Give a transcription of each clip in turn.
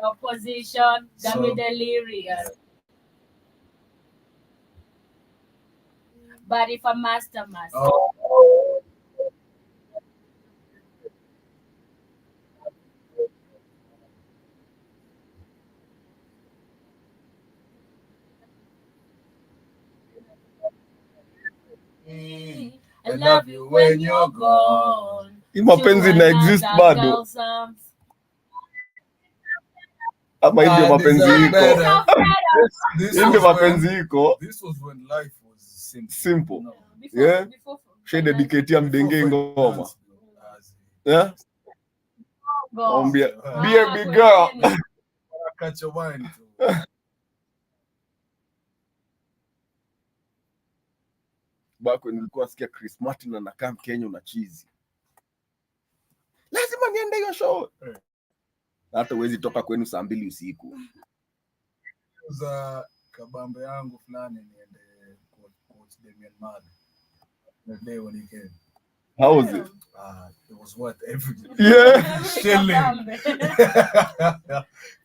Opposition, got me delirious. But if a master. I love you when you're gone. Hii mapenzi na exist bado. Ama hii ndio mapenzi iko. Hii ndio mapenzi iko. This was when life was simple. No. Yeah. She dedicate mdenge ngoma. Yeah. Ombia, be a big girl. Catch a wine. Bako nilikuwa sikia Chris Martin anakaa Kenya na cheese. Lazima niende hiyo show. Hata uwezi toka kwenu saa 2 usiku. Za kabambe yangu fulani niende coach Damian Mad. The day when he came. How was it? It was worth everything. Yeah. Shilling.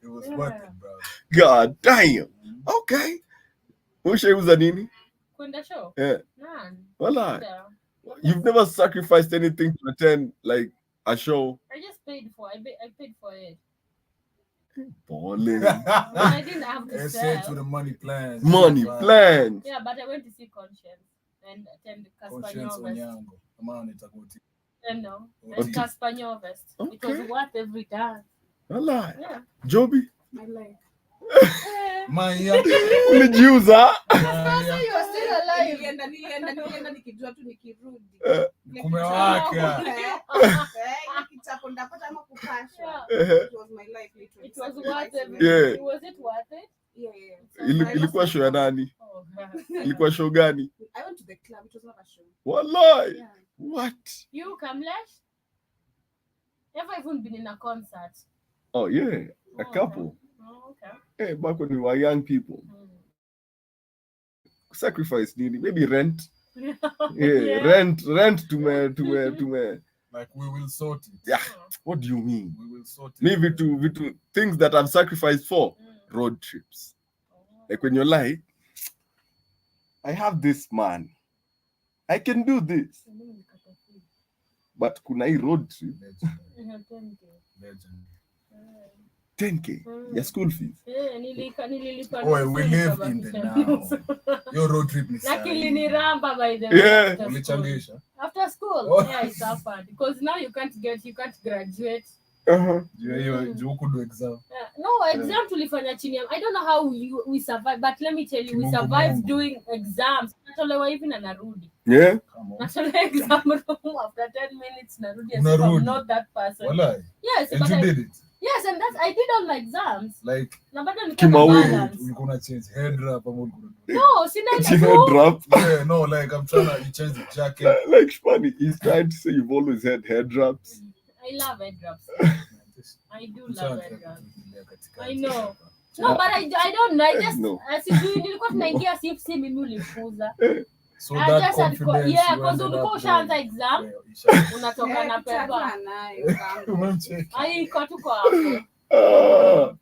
It was worth it, bro. God damn. Okay. Usheuza nini? Kwenda show? Yeah. None. Well, you've never sacrificed anything to attend like a show? I just paid for it. I paid for it. Balling. I didn't have to sell. To the money plans. Money plans. Yeah, but I went to see Conscience and attend Caspanyovest. No, and Caspanyovest. Okay. It was worth every dance. Well, yeah. Joby? My life. Maya. Ulijiuza? You are still alive. Nilienda nikijua tu nikirudi. Kumewaka. Kitapo ndapata ama kupasha. It was my life literally. It was worth it. Yeah. Was it worth it? Yeah. Ilikuwa show ya nani? Ilikuwa show gani? I went to the club. It was not a show. Wallahi. Yeah. What? You, Kamlesh? Never even been in a concert. Oh yeah, a couple. Oh, okay. Hey, back when we were young people. Sacrifice nini? Maybe rent. Yeah, rent to me. Like we will sort it. Yeah. What do you mean? We will sort it. Maybe to things that I've sacrificed for road trips. Like when you're like, I have this man, I can do this. But kuna hii road trip. Legend. 10K. Your school fees. Nililipa. Oh, we live in the now. Your road trip is Luckily ni ramba by the way. Yeah. After school. Oh. Yeah, it suffered. Because now you can't graduate. You could do exam. No, exam tulifanya chini. I don't know how we survived, but let me tell you, we survived doing exams. Natolewa hivi na narudi. Yeah. Natolewa exam room after 10 minutes narudi. I'm not that person. Wallahi. Yes, and but you did it. Yes, and that's I did all my exams. Like na bado nilikuwa balance. You're gonna change head wrap or no, sina head wrap. Yeah, no, like I'm trying to change the jacket. Like funny, he's trying to say you've always had head wraps. I love head wraps. I do love head wraps. I know. No, but I don't know. I just nilikuwa tunaingia si mimi ulifuza. So that confidence. Yeah, because ulikuwa ushaanza exam, unatoka na pepa. Ai kwa tu kwa hapo.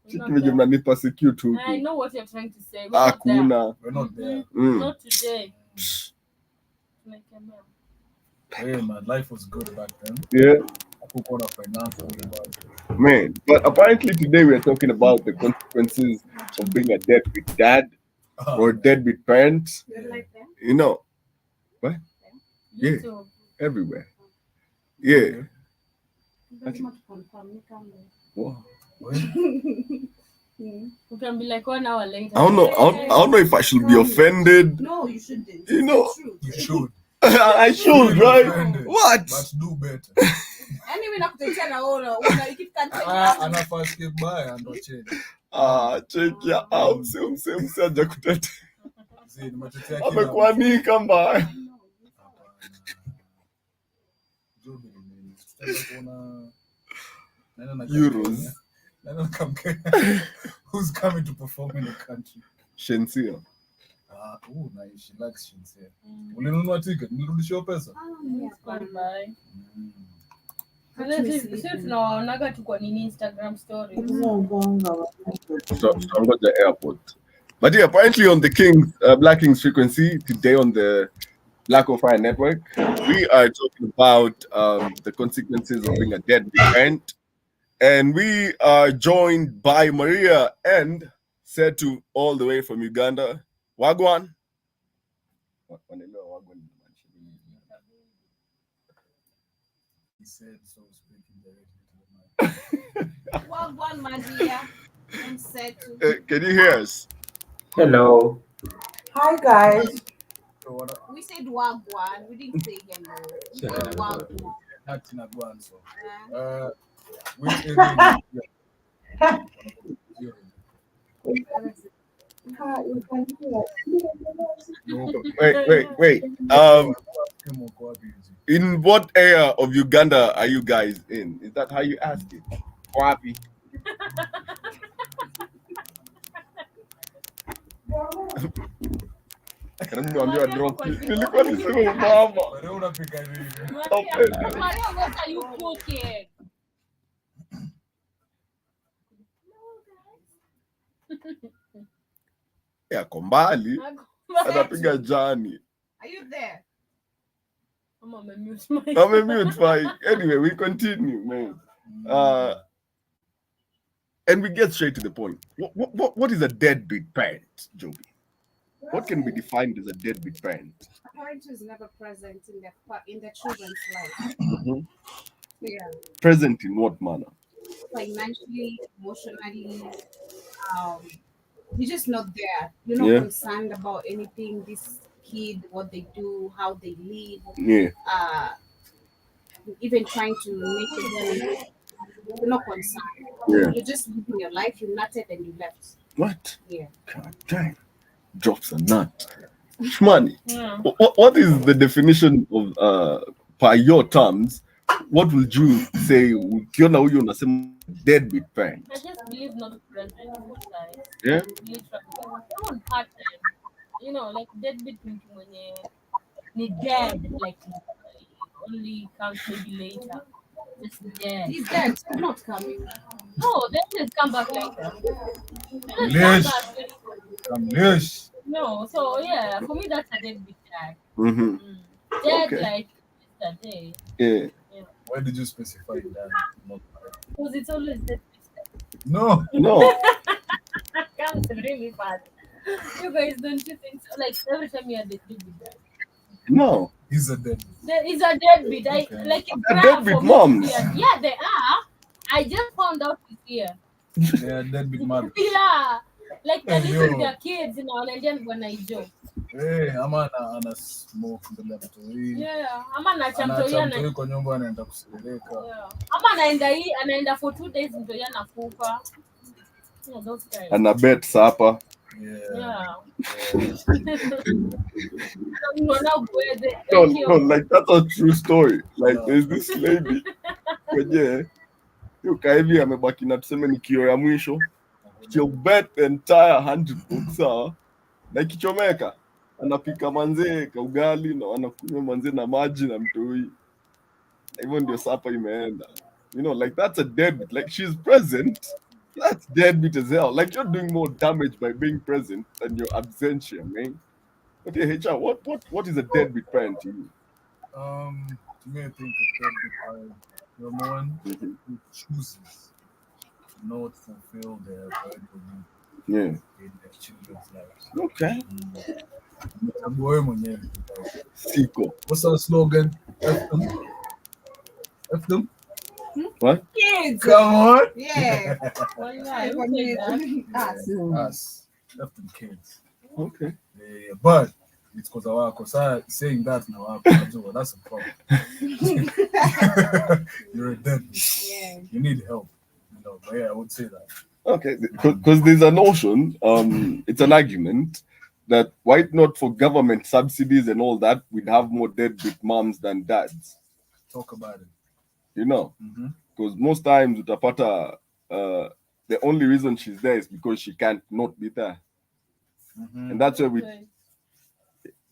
Chiki mnanipa secure tu. I know what you're trying to say. Hakuna. We're not there. Not today. Hey man, life was good back then. Yeah. Financial. Man, but apparently today we are talking about the consequences of being a deadbeat dad or deadbeat parent. You know, what? Yeah, everywhere. Yeah. Wow. You can be like 1 hour later. I don't know if I should be offended. No, you shouldn't. You know, you should. I should, right? What? But do better. Anyway, nakutetea na ona anafaa skip by and change. Check ya out mse aja kutete. Amekuanika mbaya. Euros. Who's coming to perform in the country? Shensia. Nice. She likes Shensia. Ulinunua ticket? Nilirudishiwa pesa? Sisi tunaonaga tu kwa nini Instagram stories. So I'm at the airport. But yeah, apparently on the Black King's Frequency today on the Black of Fire Network, we are talking about the consequences of being a deadbeat parent, and we are joined by Maria and Setu all the way from Uganda. Wagwan. He said so, speaking directly to the mic. Wagwan, Maria. I'm Setu. Can you hear us? Hello. Hi guys. So what? We said Wagwan. We didn't say hello. We said Wagwan. Not in a guan, so. Yeah. Which area? Wait. In what area of Uganda are you guys in? Is that how you ask it? Wapi? Nilikuwa nisema mama. Maria, what are you cooking? Yako mbali anapiga jani. Are you there? I'm a mute mic. I'm a mute mic. Anyway, we continue, man. And we get straight to the point. What is a deadbeat parent, Joby? What can be defined as a deadbeat parent? A parent who is never present in the children's life. Mm-hmm. Yeah. Present in what manner? Financially, emotionally, you're just not there. You're not concerned about anything. This kid, what they do, how they live. Yeah. Even trying to make it. You're not concerned. Yeah. You're just living your life. You nutted and you left. What? Yeah. God damn. Drops a nut. Shmani. Yeah. What is the definition of by your terms? What would you say? Ukiona huyu unasema deadbeat parent? I just believe not present. Guys. Yeah. Someone part time. You know, like deadbeat mtu mwenye ni dead, like only comes maybe later. Just dead. He's dead. He's not coming. No, they always come back later. Yes. No, so yeah, for me that's a deadbeat dad. Mm-hmm. Dead Okay. like yesterday. Yeah. Why did you specify that? Because it's always deadbeat. No. Comes really bad. You guys don't you think so? Like every time you are the deadbeat dad. No. He's a deadbeat. He's a deadbeat. Okay. Like it's A rare deadbeat for me moms. to hear. Yeah, they are. I just found out this year. They are deadbeat mothers. Yeah. Like they're Hey, leaving yo. their kids in our Nigerian Wanaijo. Hey, ama ana smoke mbele ya mtoi. Yeah. Ama Anaacha anachamtoia na mtoi kwa nyumba anaenda kuserereka. yeah. Ama anaenda for 2 days mtoi anakufa. Yeah, those guys. And I bet Sapa. Yeah. No, like that's a true story. Like there's this lady. Yeah. Hivi amebaki na tuseme ni kio ya mwisho. She'll bet the entire 100 books na ikichomeka anapika manzee ka ugali na anakunywa manzee na maji na mtoi. Hivyo ndio Sapa imeenda. You know, like that's a deadbeat. Like she's present. That's deadbeat as hell. Like you're doing more damage by being present than your absentia, man. But yeah, HR, what is a deadbeat parent to you? To me, I think a deadbeat parent, you're one who chooses not fulfill their parental needs in their children's lives. Okay. Wewe mwenyewe. Siko. What's our slogan? F them? What? Kids. Come on. Yeah. Us. F them kids. Okay. Yeah, but it's because our wako. Saying that now, that's a problem. You're a deadbeat. Yeah. You need help. You know, but yeah, I would say that. Okay, because there's a notion, it's an argument that why not for government subsidies and all that, we'd have more deadbeat moms than dads. Talk about it. You know, because most times utapata, the only reason she's there is because she can't not be there, and that's where we.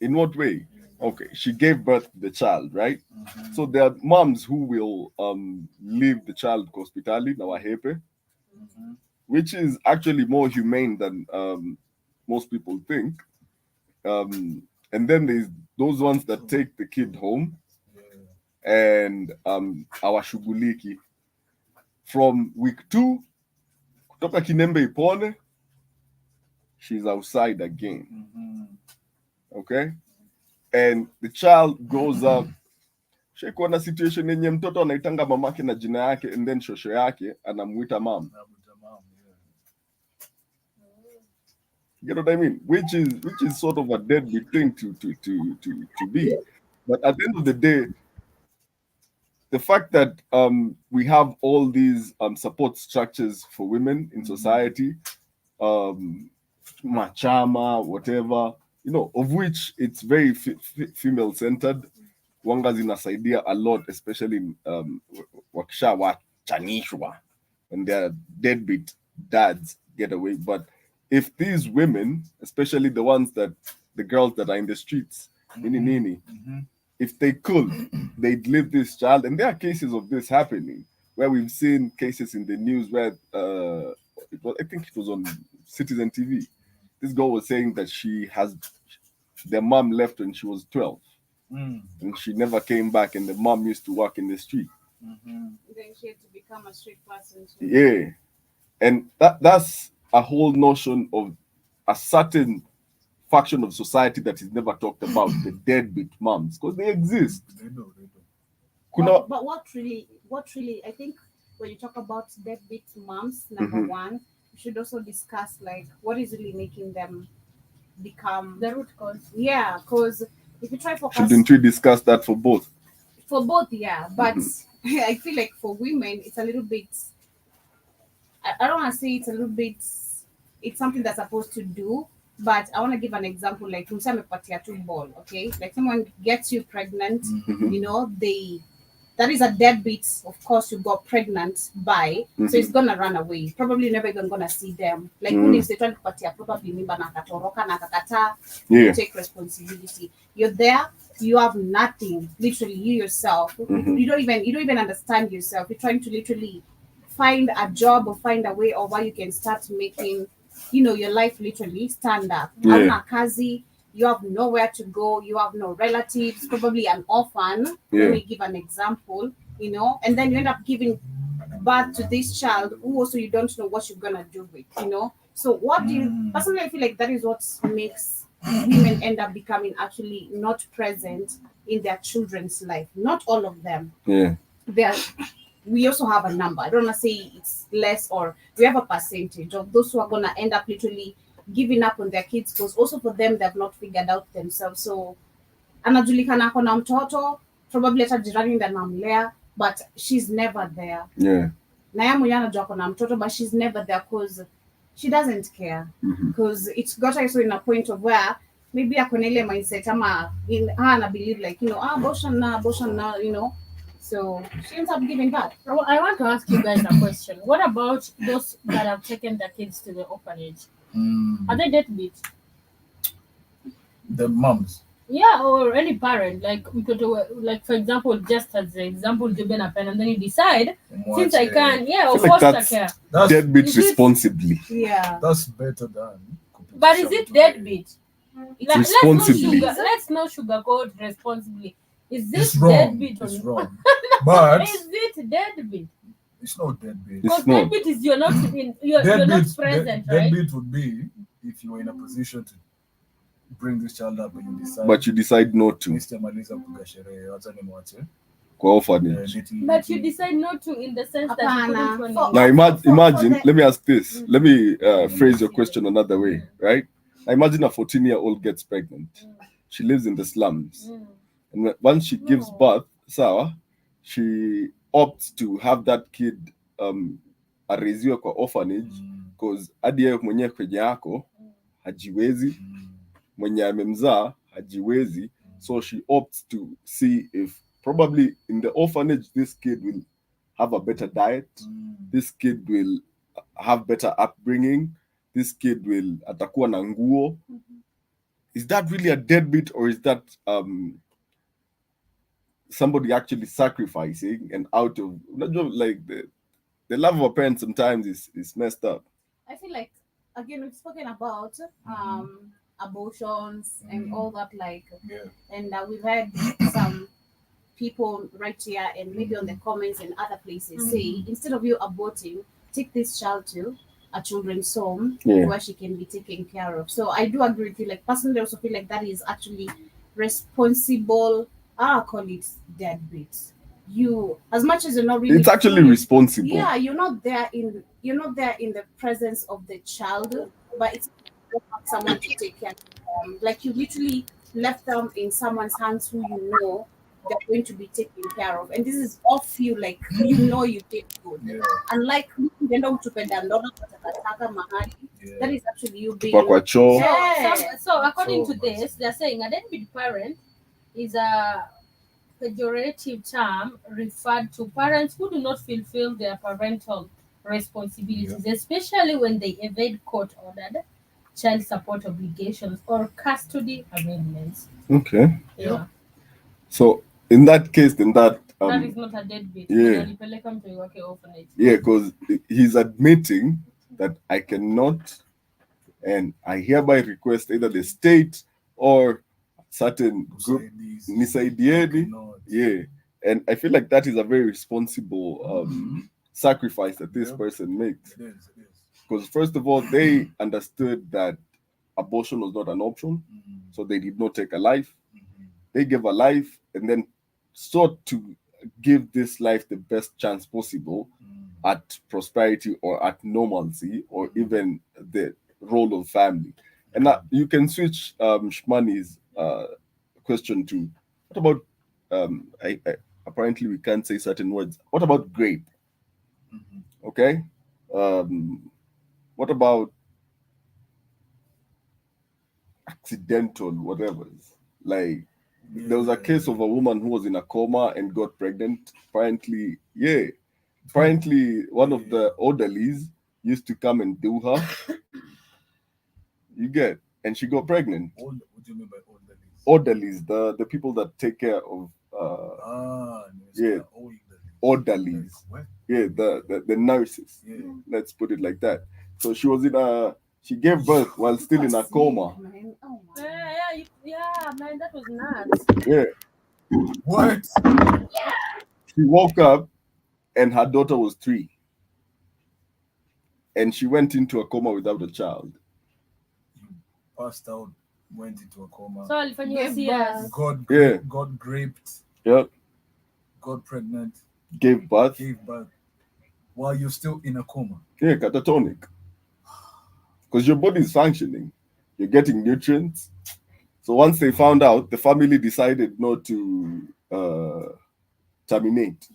In what way? Okay, she gave birth to the child, right? So there are moms who will leave the child hospitally, nawahepe, which is actually more humane than most people think. And then there's those ones that take the kid home and awashughuliki from week 2 kutoka kinembe ipone, she's outside again. Okay, and the child grows up. Shekuona situation yenye mtoto anaitanga mamake na jina yake and then shosho yake anamuita mom. You know what I mean? Which is sort of a deadbeat thing to be. But at the end of the day, the fact that we have all these support structures for women in society, machama, whatever, you know, of which it's very female centered. Wanga zinasaidia a lot, especially wakisha wachanishwa when their deadbeat dads get away. But if these women, especially the ones the girls that are in the streets, nini, if they could, they'd leave this child. And there are cases of this happening where we've seen cases in the news where I think it was on Citizen TV. This girl was saying that their mom left when she was 12. And she never came back, and the mom used to work in the street. Then she had to become a street person too. Yeah. And that's a whole notion of a certain faction of society that is never talked about, the deadbeat moms, because they exist. They do. But what really, I think when you talk about deadbeat moms, number one, you should also discuss like what is really making them become The root cause. Yeah, because if you try focus, Shouldn't we discuss that for both? For both, yeah, but I feel like for women, it's a little bit. I don't want to say it's a little bit. It's something that's supposed to do, but I want to give an example. Like two ball, okay? Like someone gets you pregnant, you know, that is a deadbeat. Of course, you got pregnant by, so it's gonna run away. Probably never even gonna see them. Like when if they try to patia, probably mimba na katoroka na kakata. You take responsibility. You're there. You have nothing. Literally, you yourself. You don't even understand yourself. You're trying to literally find a job or find a way of how you can start making, you know, your life literally stand up. Kazi, you have nowhere to go, you have no relatives, probably an orphan. Let me give an example, you know, and then you end up giving birth to this child who also you don't know what you're gonna do with, you know. So what do you personally, I feel like that is what makes women end up becoming actually not present in their children's life. Not all of them. We also have a number. I don't want to say it's less, or we have a percentage of those who are going to end up literally giving up on their kids, because also for them, they've not figured out themselves. So, anajulikana kona mtoto, probably hata jirani ndio anamlea, but she's never there. Na yeye mwenyewe anajua kona mtoto, but she's never there because she doesn't care. Because it's got also in a point of where maybe akona ile mindset ama ana believe like, you know, abortion na, you know. So she ends up giving back. Well, I want to ask you guys a question. What about those that have taken their kids to the orphanage? Are they deadbeat? The moms. Yeah, or any parent, like for example, just as the example given up, and then you decide, since I can, or foster care. That's deadbeat responsibly. Yeah. That's better than. But is it deadbeat? Responsibly. Let's not sugarcoat responsibly. Is this it's wrong. Deadbeat? It's wrong. But is it deadbeat? It's not deadbeat. Because deadbeat is you're not present, right? Deadbeat would be if you were in a position to bring this child up and you decide. But you decide not to. Orphanage. But you decide not to in the sense that you couldn't. Now imagine. Let me ask this. Let me phrase your question another way, right? Now imagine a 14-year-old gets pregnant. She lives in the slums. And once she gives birth, she opts to have that kid areziwe kwa orphanage because hadi yeye mwenyewe kwenye yako hajiwezi, mwenye amemzaa hajiwezi, so she opts to see if probably in the orphanage this kid will have a better diet, this kid will have better upbringing, this kid will atakuwa na nguo. is that really a deadbeat, or is that somebody actually sacrificing and out of like the love of a parent sometimes is messed up. I feel like again we've spoken about abortions and all that, like, and we've had some people right here and maybe on the comments and other places say, instead of you aborting, take this child to a children's home where she can be taken care of. So I do agree with you. Like personally, I also feel like that is actually responsible. I call it deadbeat. You, as much as you're not really, it's actually responsible. Yeah, you're not there in the presence of the child, but it's someone to take care of them. Like you literally left them in someone's hands who you know they're going to be taken care of, and this is off you, like you did good. Unlike ukienda utupenda ndono kwa takataka mahali, that is actually you being Kwa choo. So according to this, they're saying a deadbeat parent is a pejorative term referred to parents who do not fulfill their parental responsibilities, especially when they evade court-ordered child support obligations or custody arrangements. Okay. Yeah. So in that case, then that is not a deadbeat. Yeah. Yeah, because he's admitting that I cannot, and I hereby request either the state or certain group nisaidieni. Yeah, and I feel like that is a very responsible sacrifice that this person makes. It is. Because first of all, they understood that abortion was not an option, so they did not take a life. They gave a life and then sought to give this life the best chance possible at prosperity or at normalcy or even the role of family. And now you can switch Shmani's question to what about I apparently we can't say certain words. What about grape? Okay. What about accidental whatever? Like there was a case of a woman who was in a coma and got pregnant. Apparently, one of the orderlies used to come and do her. You get, and she got pregnant. What do you mean by orderlies? Orderlies, the people that take care of orderlies. What? Yeah, the nurses. Yeah. Let's put it like that. So she was she gave birth while still in a coma. Yeah, man, that was nuts. Yeah. What? She woke up and her daughter was 3. And she went into a coma without a child. You passed out, went into a coma. So got graped. Yep. Got pregnant. Gave birth. While you're still in a coma. Yeah, catatonic. Because your body is functioning. You're getting nutrients. So once they found out, the family decided not to terminate.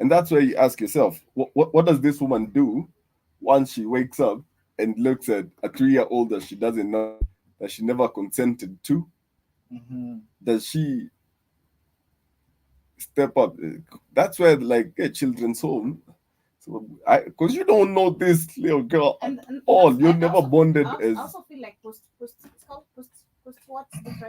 And that's where you ask yourself, what does this woman do once she wakes up and looks at a 3-year-old that she doesn't know, that she never consented to? Does she step up? That's where, like, a children's home. So because you don't know this little girl at all. You're never bonded as. I also feel like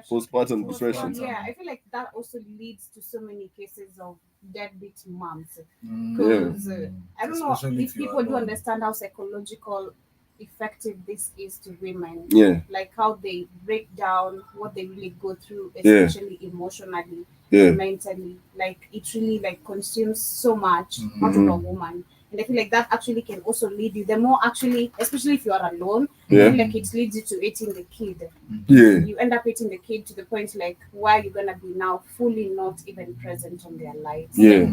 postpartum depression. Yeah, I feel like that also leads to so many cases of deadbeat moms. Because I don't know if people do understand how psychological effective this is to women. Yeah. Like how they break down, what they really go through, especially emotionally, mentally. Like it really like consumes so much out of a woman. And I feel like that actually can also lead you. The more actually, especially if you are alone, I feel like it leads you to hating the kid. Yeah. You end up hating the kid to the point like where you're gonna be now fully not even present on their lives. Yeah.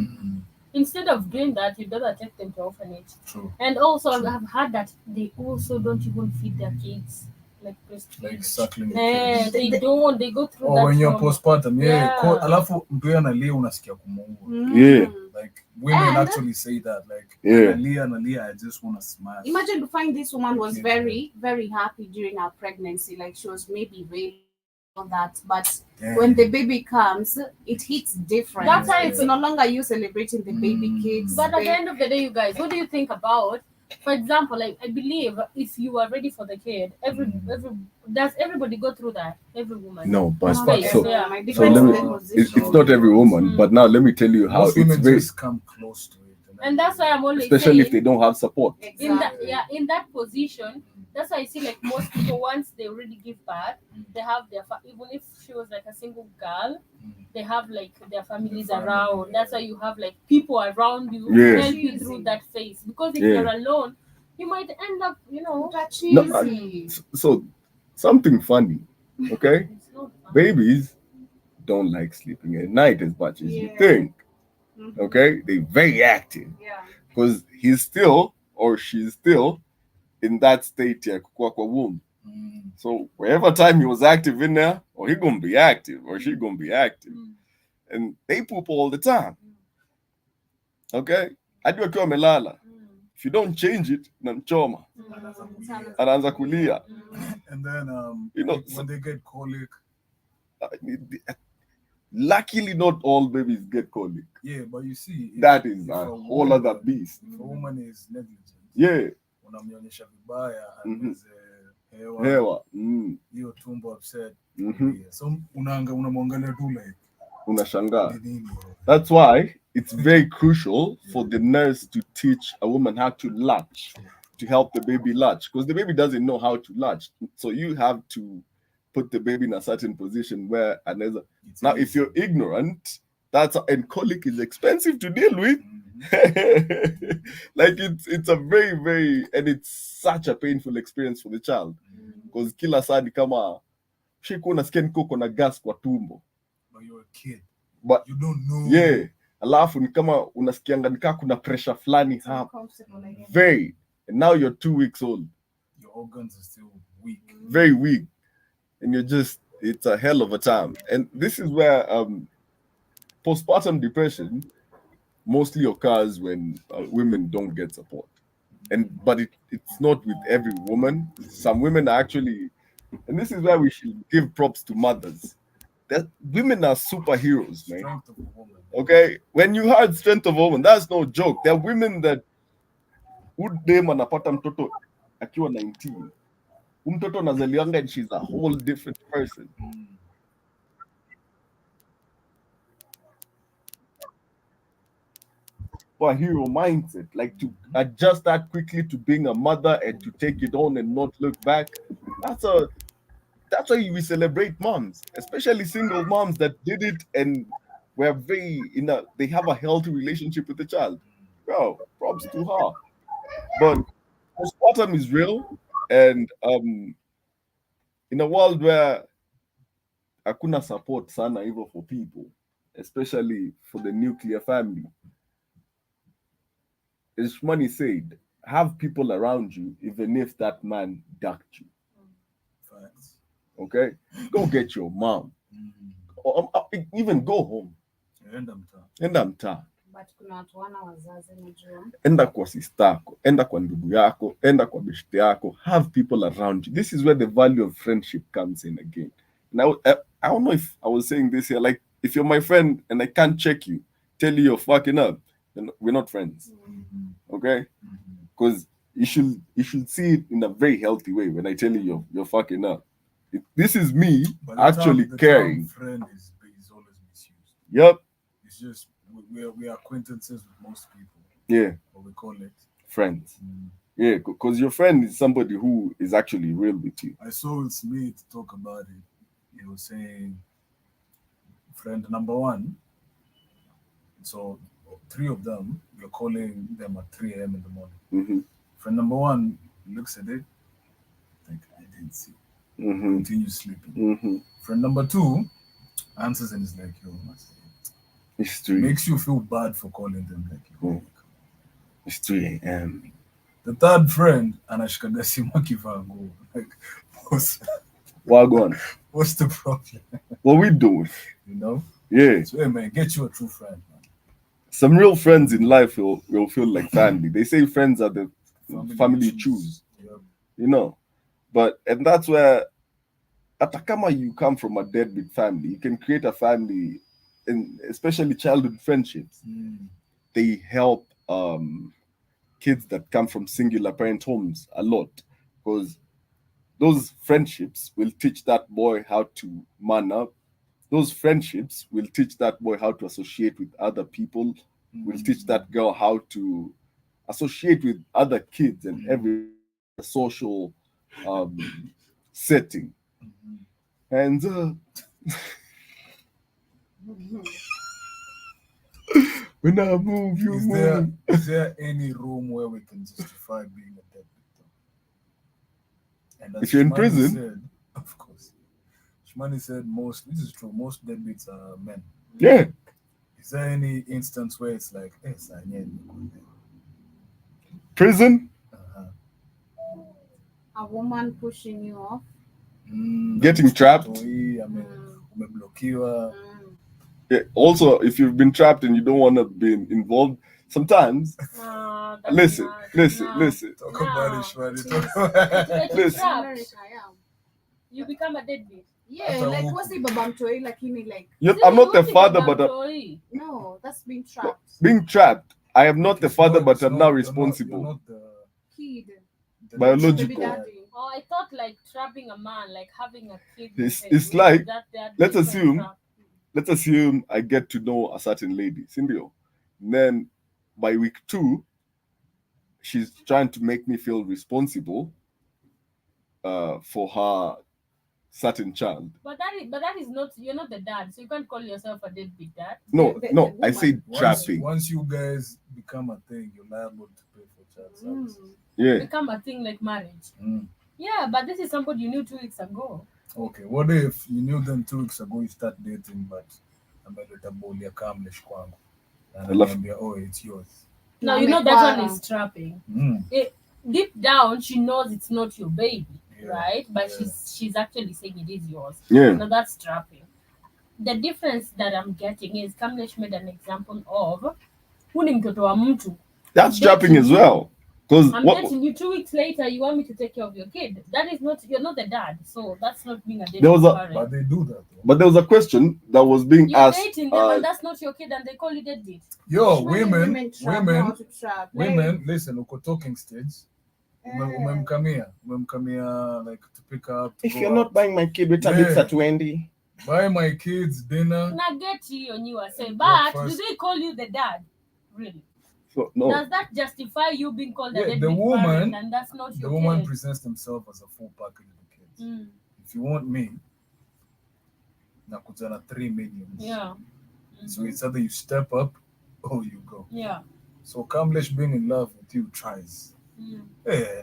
Instead of doing that, you'd rather take them to orphanage. True. And also I've heard that they also don't even feed their kids. Like suckling. They don't. They go through that. Or when you're postpartum, alafu mtu analia unasikia kumuua. Yeah. Like women actually say that, like, analia, I just want to smash. Imagine to find this woman was very, very happy during her pregnancy, like she was maybe really all that, but when the baby comes, it hits different. That's why it's no longer you celebrating the baby kids. But at the end of the day, you guys, what do you think about For example, like I believe if you are ready for the kid, does everybody go through that? Every woman. No, but Phase, so yeah. so let me. It's not every woman, but now let me tell you how Most it's women very, just come close to it. And that's why I'm always especially if saying, they don't have support. in that position, that's why I see like most people once they already give birth, they have their even if she was like a single girl, they have like their families around. That's why you have like people around you Yeah. help you through that phase. Because if Yeah. you're alone, you might end up, No, so something funny, okay? it's not fun. Babies don't like sleeping at night as much as you think. Okay, they're very active because he's still or she's still in that state ya kukua kwa womb. So wherever time he was active in there, or he gonna be active, or she gonna be active, and they poop all the time. Okay, hadi wakiwa wamelala. If you don't change it, namchoma, anaanza kulia. And then You know, when they get colic. Luckily, not all babies get colic. Yeah, but you see, that is a whole other beast. If a woman is negligent, yeah, unamnyonyesha vibaya and hewa hiyo tumbo upset, so unamwangalia tu like unashangaa. That's why it's very crucial for the nurse to teach a woman how to latch, to help the baby latch, because the baby doesn't know how to latch. So you have to put the baby in a certain position where another. Now, if you're ignorant, and colic is expensive to deal with. Like it's a very, very, and it's such a painful experience for the child, because kila saa ni kama shiko unasikia niko kuna gas kwa tumbo. But you're a kid. But you don't know. Yeah. Alafu ni kama unasikianga nika kuna pressure flani hapa. Very. And now you're 2 weeks old. Your organs are still weak. Very weak. And it's a hell of a time. And this is where postpartum depression mostly occurs when women don't get support. But it's not with every woman. Some women are actually, and this is where we should give props to mothers. That women are superheroes, man. Strength of a woman. Okay, when you heard strength of a woman, that's no joke. There are women that would dem anapata mtoto akiwa 19. Mtoto anazalianga and she's a whole different person. For a hero mindset, like to adjust that quickly to being a mother and to take it on and not look back. That's why we celebrate moms, especially single moms that did it and were they have a healthy relationship with the child. Bro, props to her. But postpartum is real, and in a world where hakuna support sana even for people, especially for the nuclear family, as Money said, have people around you even if that man ducked you. Facts. Okay? Go get your mom. Or even go home. Enda mtaa. Enda kwa sister yako, enda kwa ndugu yako, enda kwa beshte yako. Have people around you. This is where the value of friendship comes in again. Now, I don't know if I was saying this here. Like, if you're my friend and I can't check you, tell you you're fucking up, then we're not friends. Okay? Because you should see it in a very healthy way when I tell you you're fucking up. This is me actually caring. Friend is always misused. Yep. It's just we are acquaintances with most people. Yeah. But we call it friends. Yeah, because your friend is somebody who is actually real with you. I saw Will Smith talk about it. He was saying, friend number one. So 3 of them, you're calling them at 3 a.m. in the morning. Friend number one looks at it, like, I didn't see. Continue sleeping. Friend number 2 answers and is like, yo, it's 3. Makes you feel bad for calling them like, it's 3 a.m. The third friend, anashikaga simu akivaa nguo. Like, what's the problem? What we doing? You know? Yeah. So, hey, man, get you a true friend, man. Some real friends in life will feel like family. They say friends are the family you choose. Yep. You know? And that's where, atakama you come from a deadbeat family, you can create a family, and especially childhood friendships. They help kids that come from singular parent homes a lot, because those friendships will teach that boy how to man up. Those friendships will teach that boy how to associate with other people, will teach that girl how to associate with other kids and every social setting. And when I move, you move. Is there any room where we can justify being a deadbeat? And as If you're in Shmani prison, said, of course. Shmani said this is true, most deadbeats are men. Yeah. Is there any instance where it's like, Prison? A woman pushing you off. Getting trapped. Yeah. Also, if you've been trapped and you don't want to be involved, sometimes listen. Talk about it, Shmani. Listen. You become a deadbeat. Yeah, like what's the babam toy like I'm not the father, but no, that's being trapped. Being trapped. I am not the father, but I'm now responsible. You're not the Kid. Biological. Oh, I thought like trapping a man, like having a kid. It's like let's assume I get to know a certain lady, Cindy. Then by week 2, she's trying to make me feel responsible for her certain child. But that is not, you're not the dad, so you can't call yourself a deadbeat dad. No, I say trapping. Once you guys become a thing, you're liable to pay for child services. Yeah. Become a thing like marriage. Yeah, but this is somebody you knew 2 weeks ago. Okay, what if you knew them 2 weeks ago, you start dating, but oh, it's yours. No, you know that one is trapping. Deep down, she knows it's not your baby, right? But she's actually saying it is yours. Yeah. No, that's trapping. The difference that I'm getting is Kamlesh made an example of huni mtoto wa mtu. That's trapping as well. Because I'm dating you 2 weeks later, you want me to take care of your kid. That is not, you're not the dad, so that's not being a dating parent. But they do that. But there was a question that was being you're asked. You're dating them and that's not your kid, and they call you deadbeat. Yo, women, listen, uko talking stage. Umemkamia like to pick up. If you're not buying my kid with a bit at Wendy. Buy my kids dinner. Now get you on you say, but do they call you the dad? Really? So, no. Does that justify you being called a deadbeat the woman parent, and that's not your The woman kid? presents themselves as a full package of kids. If you want me, nakutana 3 millions. Yeah. So it's either you step up or you go. Yeah. So Kamlesh being in love with you tries. Hey,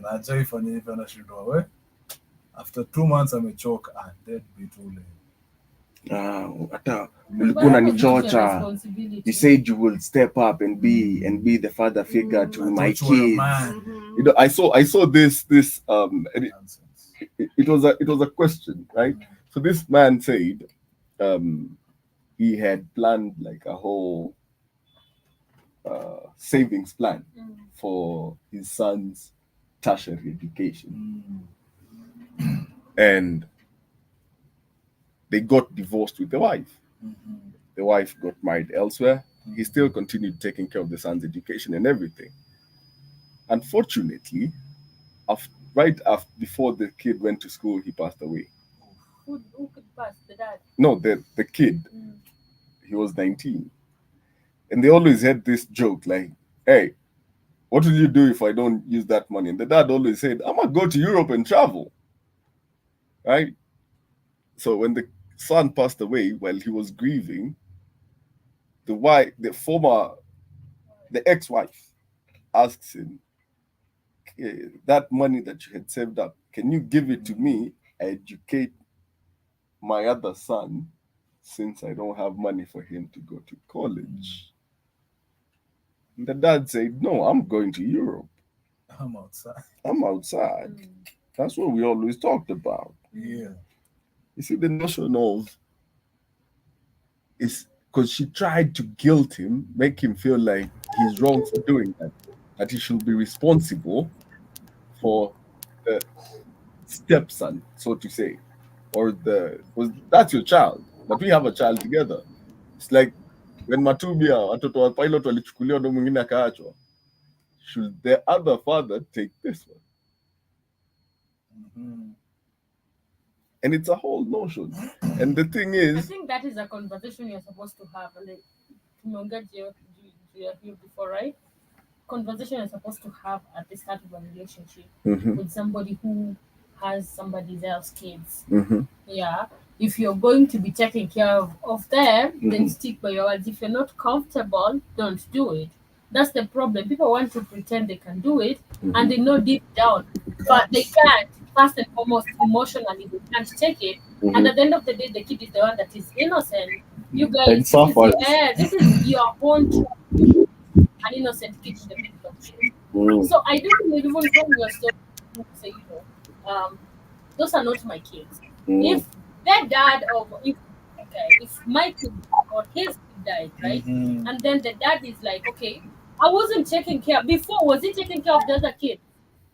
after 2 months I'm a choke and deadbeat ule. You said you will step up and be the father figure to my kids. You know, I saw this it was a question, right? So this man said he had planned like a whole savings plan for his son's tertiary education. And they got divorced with the wife. The wife got married elsewhere. He still continued taking care of the son's education and everything. Unfortunately, before the kid went to school, he passed away. Who could pass? The dad? No, the kid. He was 19. And they always had this joke like, hey, what will you do if I don't use that money? And the dad always said, I'm going to go to Europe and travel. Right? So when the son passed away while he was grieving, the ex-wife asks him, that money that you had saved up, can you give it to me? I educate my other son since I don't have money for him to go to college. And the dad said, no, I'm going to Europe. I'm outside. That's what we always talked about. Yeah. You see, the notion of is because she tried to guilt him, make him feel like he's wrong for doing that he should be responsible for the stepson, so to say, or that's your child, but we have a child together. It's like when Matubia watoto wa pilot walichukuliwa ndo mwingine akaachwa. should the other father take this one? And it's a whole notion. And the thing I is, think that is a conversation you're supposed to have. Like, before, right? Conversation you're supposed to have at the start of a relationship with somebody who has somebody else's kids. Yeah. If you're going to be taking care of them, then stick by your words. If you're not comfortable, don't do it. That's the problem. People want to pretend they can do it, and they know deep down, but they can't. First and foremost, emotionally, they can't take it. And at the end of the day, the kid is the one that is innocent. You guys, this is your own choice. An innocent kid in the middle of shit. So I do believe, even when you're still say, those are not my kids. If their dad if my kid or his kid died, right? And then the dad is like, okay, I wasn't taking care before. Was he taking care of the other kid?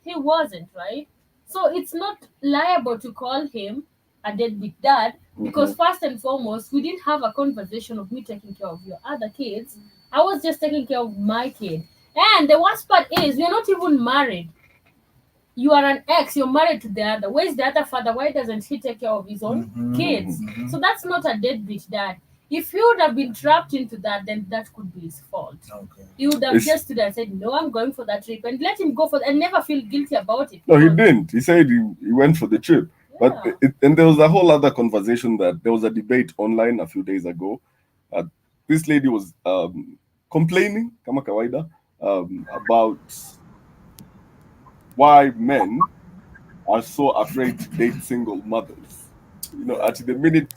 He wasn't, right? So it's not liable to call him a deadbeat dad because first and foremost, we didn't have a conversation of me taking care of your other kids. I was just taking care of my kid. And the worst part is we're not even married. You are an ex, you're married to the other. Where's the other father? Why doesn't he take care of his own kids? So that's not a deadbeat dad. If he would have been trapped into that, then that could be his fault. Okay. He would have just stood and said, no, I'm going for that trip, and let him go for that and never feel guilty about it. No, he didn't. He said he went for the trip. But and there was a whole other conversation that there was a debate online a few days ago. This lady was complaining, kama kawaida, about why men are so afraid to date single mothers. You know, at the minute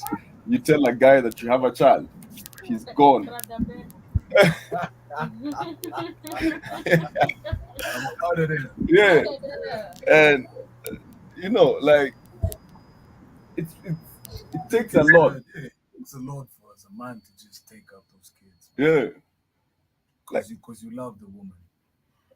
you tell a guy that you have a child, he's gone. Yeah. And you know, like it takes a lot. It's a lot for us, a man to just take up those kids. Yeah. Because you love the woman.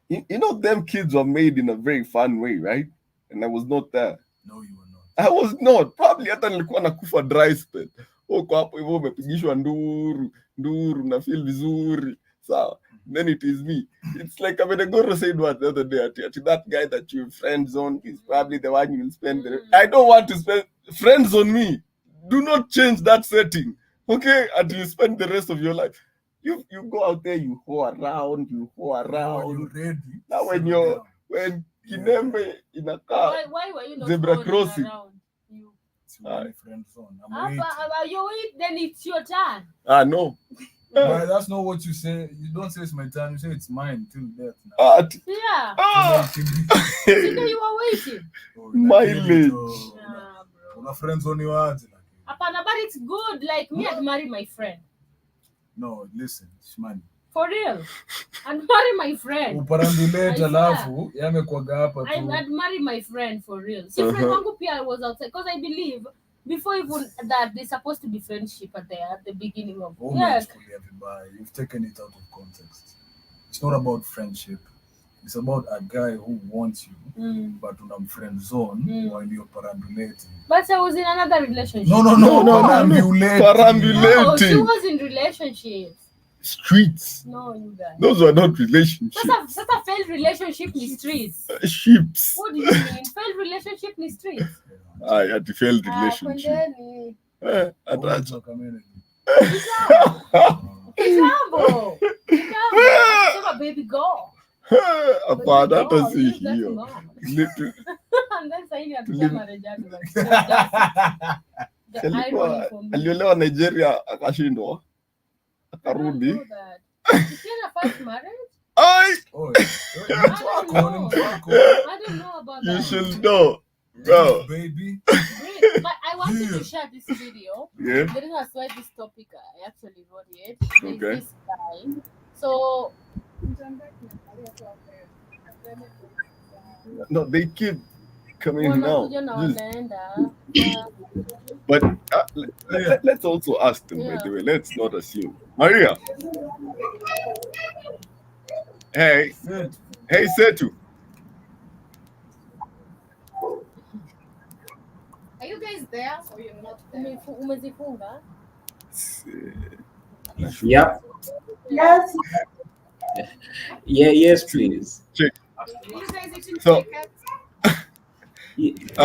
You know, them kids were made in a very fun way, right? And I was not there. No, you were not. I was not. Probably hata nilikuwa nakufa dry spell. Huko hapo hivyo umepigishwa nduru na feel vizuri. Sawa. Then it is me. It's like Abedegoro said what the other day. That guy that you friends on is probably the one you will spend. I don't want to spend friends on me. Do not change that setting. Okay? Until you spend the rest of your life. You go out there, you hoe around. You're ready. Now when Kinembe in a car, why were you not zebra crossing? You friend zone. I'm waiting. You eat, then it's your turn. No. But that's not what you say. You don't say it's my turn. You say it's mine till death. Yeah. So you were waiting. Mileage. My friends on your heart. But it's good. Like me, I'd marry my friend. No, listen, Shmani. For real. I'd marry my friend. I'd marry my friend for real. See, friend wangu pia was outside because I believe before even that there's supposed to be friendship at the beginning of You've taken it out of context. It's not about friendship. It's about a guy who wants you, but on a friend zone while you're perambulating. But I was in another relationship. No. Perambulating. No, she was in relationships. Streets. No, you guys. Those were not relationships. That's a failed relationship in streets. Ships. What do you mean? Failed relationship in streets? I had the failed relationship. Example. Baby girl. Hapana, hata si hiyo. Aliolewa Nigeria akashindwa akarudi. I don't know about that. You should know. Bro. Baby. But I wanted to share this video. Yeah. The reason why this topic I actually wrote it. Okay. This guy. So no, they keep coming now. But let's also ask them, by the way. Let's not assume. Maria. Hey, Setu. Are you guys there or you're not there? Yep. Yes. Yeah, yes, please. Chick. You guys eating So, chicken? Ye- we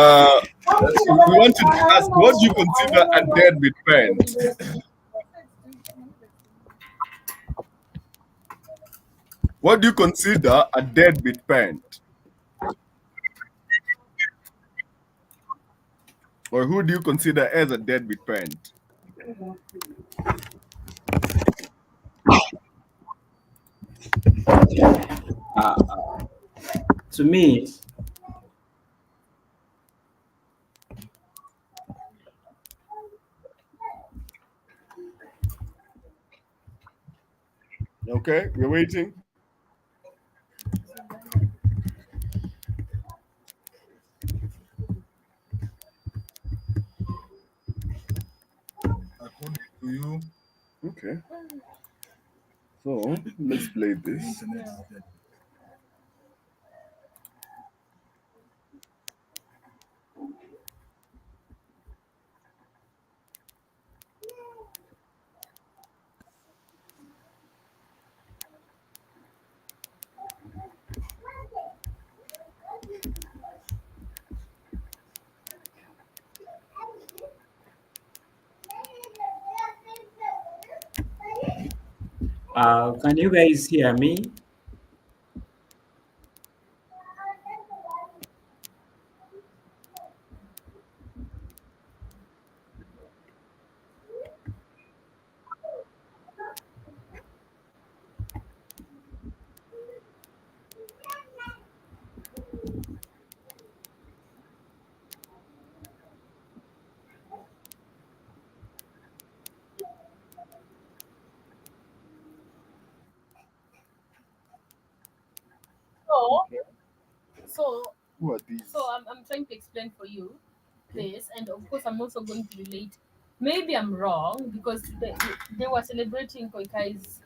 want to ask, what do you consider a deadbeat parent? What do you consider a deadbeat parent? Or who do you consider as a deadbeat parent? Uh, to me, Okay, we're waiting. According to you, Okay. So let's play the this. internet is dead. can you guys hear me? So, so, Who are these? so I'm trying to explain for you this, and of course, I'm also going to relate. Maybe I'm wrong because they were celebrating Koikai's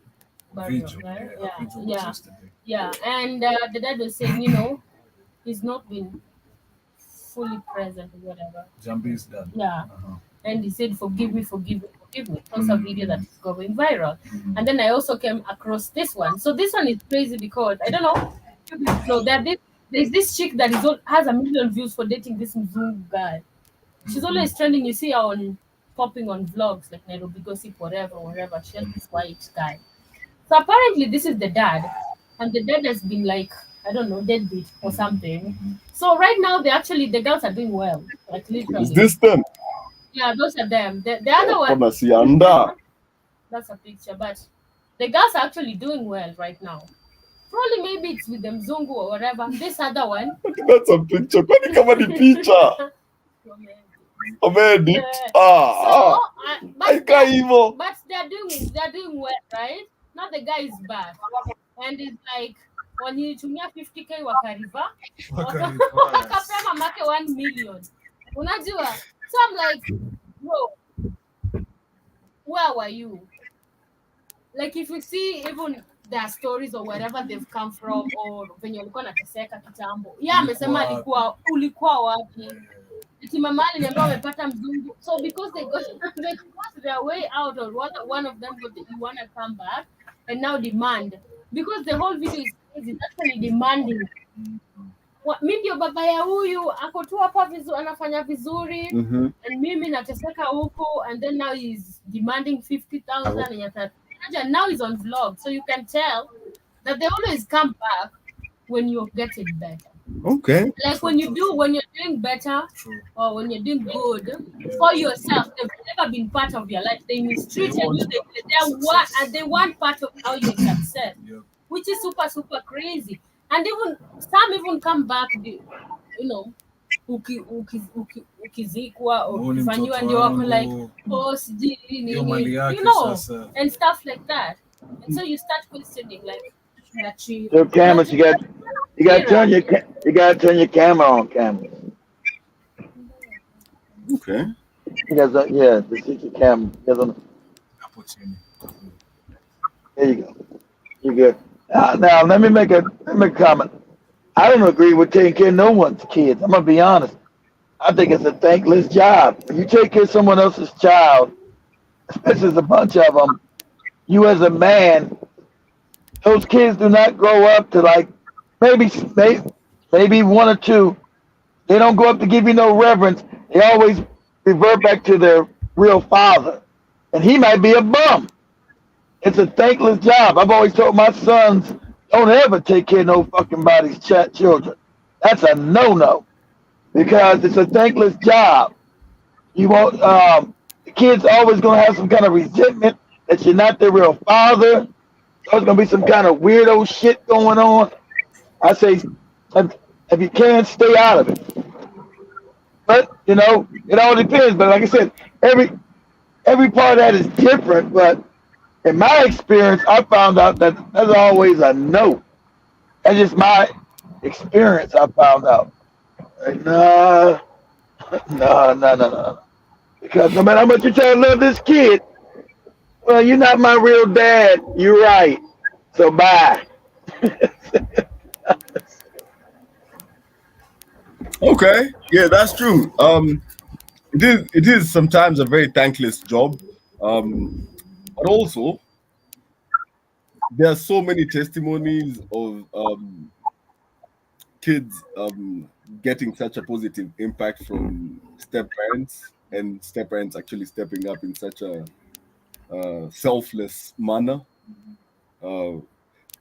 burial, Vigil. right? Yeah, vigil was yesterday. Yeah, and the dad was saying, he's not been fully present or whatever. Jambi is done. Yeah. Uh-huh. And he said, "Forgive me, forgive me, forgive me." It was a video that is going viral. And then I also came across this one. So this one is crazy because I don't know. You people know that there's this chick that has a million views for dating this Mzungu guy. She's always trending. You see her on popping on vlogs like Nairobi Gossip, wherever. She has this white guy. So apparently this is the dad, and the dad has been like, I don't know, deadbeat or something. So right now the girls are doing well, like Is literally. this them? Yeah, those are them. The other one, Kona sianda. that's a picture, but the girls are actually doing well right now. Probably maybe it's with them Zungu or whatever. This other one. That's a picture. Kwani kama ni picha? Amedit. So, Haika hivyo. but they're doing well, right? Now the guy is back, and it's like wanitumia 50k wakariva wakapea mamake 1 million, unajua. So I'm like, bro, where were you? Like if you see even their stories or wherever they've come from or venye walikuwa nateseka kitambo, amesema ulikuwa wapi? Ati mama aliniambia wamepata mzungu. So because they got their way out, or one of them got you wanna come back and now demand, because the whole video is actually demanding. Mi ndio baba ya huyu ako tu hapa anafanya vizuri, and mimi nateseka huko, and then now he's demanding 50,000 and now he's on vlog, so you can tell that they always come back when you're getting better. Okay. Like when you're doing better, or when you're doing good for yourself, they've never been part of your life. They mistreated you. They want part of how you success, which is super super crazy. And some even come back, ukizikwa or ukifanyiwa ndio wako like, oh sijui nini, and stuff like that. And so you start questioning like, So cameras, you got to turn your camera on, cameras. Okay. Because the secret camera. There you go. You're good. Now let me make a comment. I don't agree with taking care of no one's kids. I'm gonna be honest. I think it's a thankless job. When you take care of someone else's child, especially as a bunch of them, you as a man those kids do not grow up to like maybe maybe one or two. They don't grow up to give you no reverence. They always revert back to their real father, and he might be a bum. It's a thankless job. I've always told my sons, don't ever take care of no fucking body's children. That's a no-no because it's a thankless job. You won't. The kid's always gonna have some kind of resentment that you're not their real father. So it's gonna be some kind of weirdo shit going on. I say, if you can, stay out of it. But you know, it all depends. But like I said, every part of that is different. But in my experience, I found out that there's always a no. That's just my experience. I found out. Like, nah, nah. Because no matter how much you try to love this kid, well, you're not my real dad. You're right. So bye. Okay, yeah, that's true. It is sometimes a very thankless job, but also there are so many testimonies of kids getting such a positive impact from step parents and step parents actually stepping up in such a selfless manner. Uh,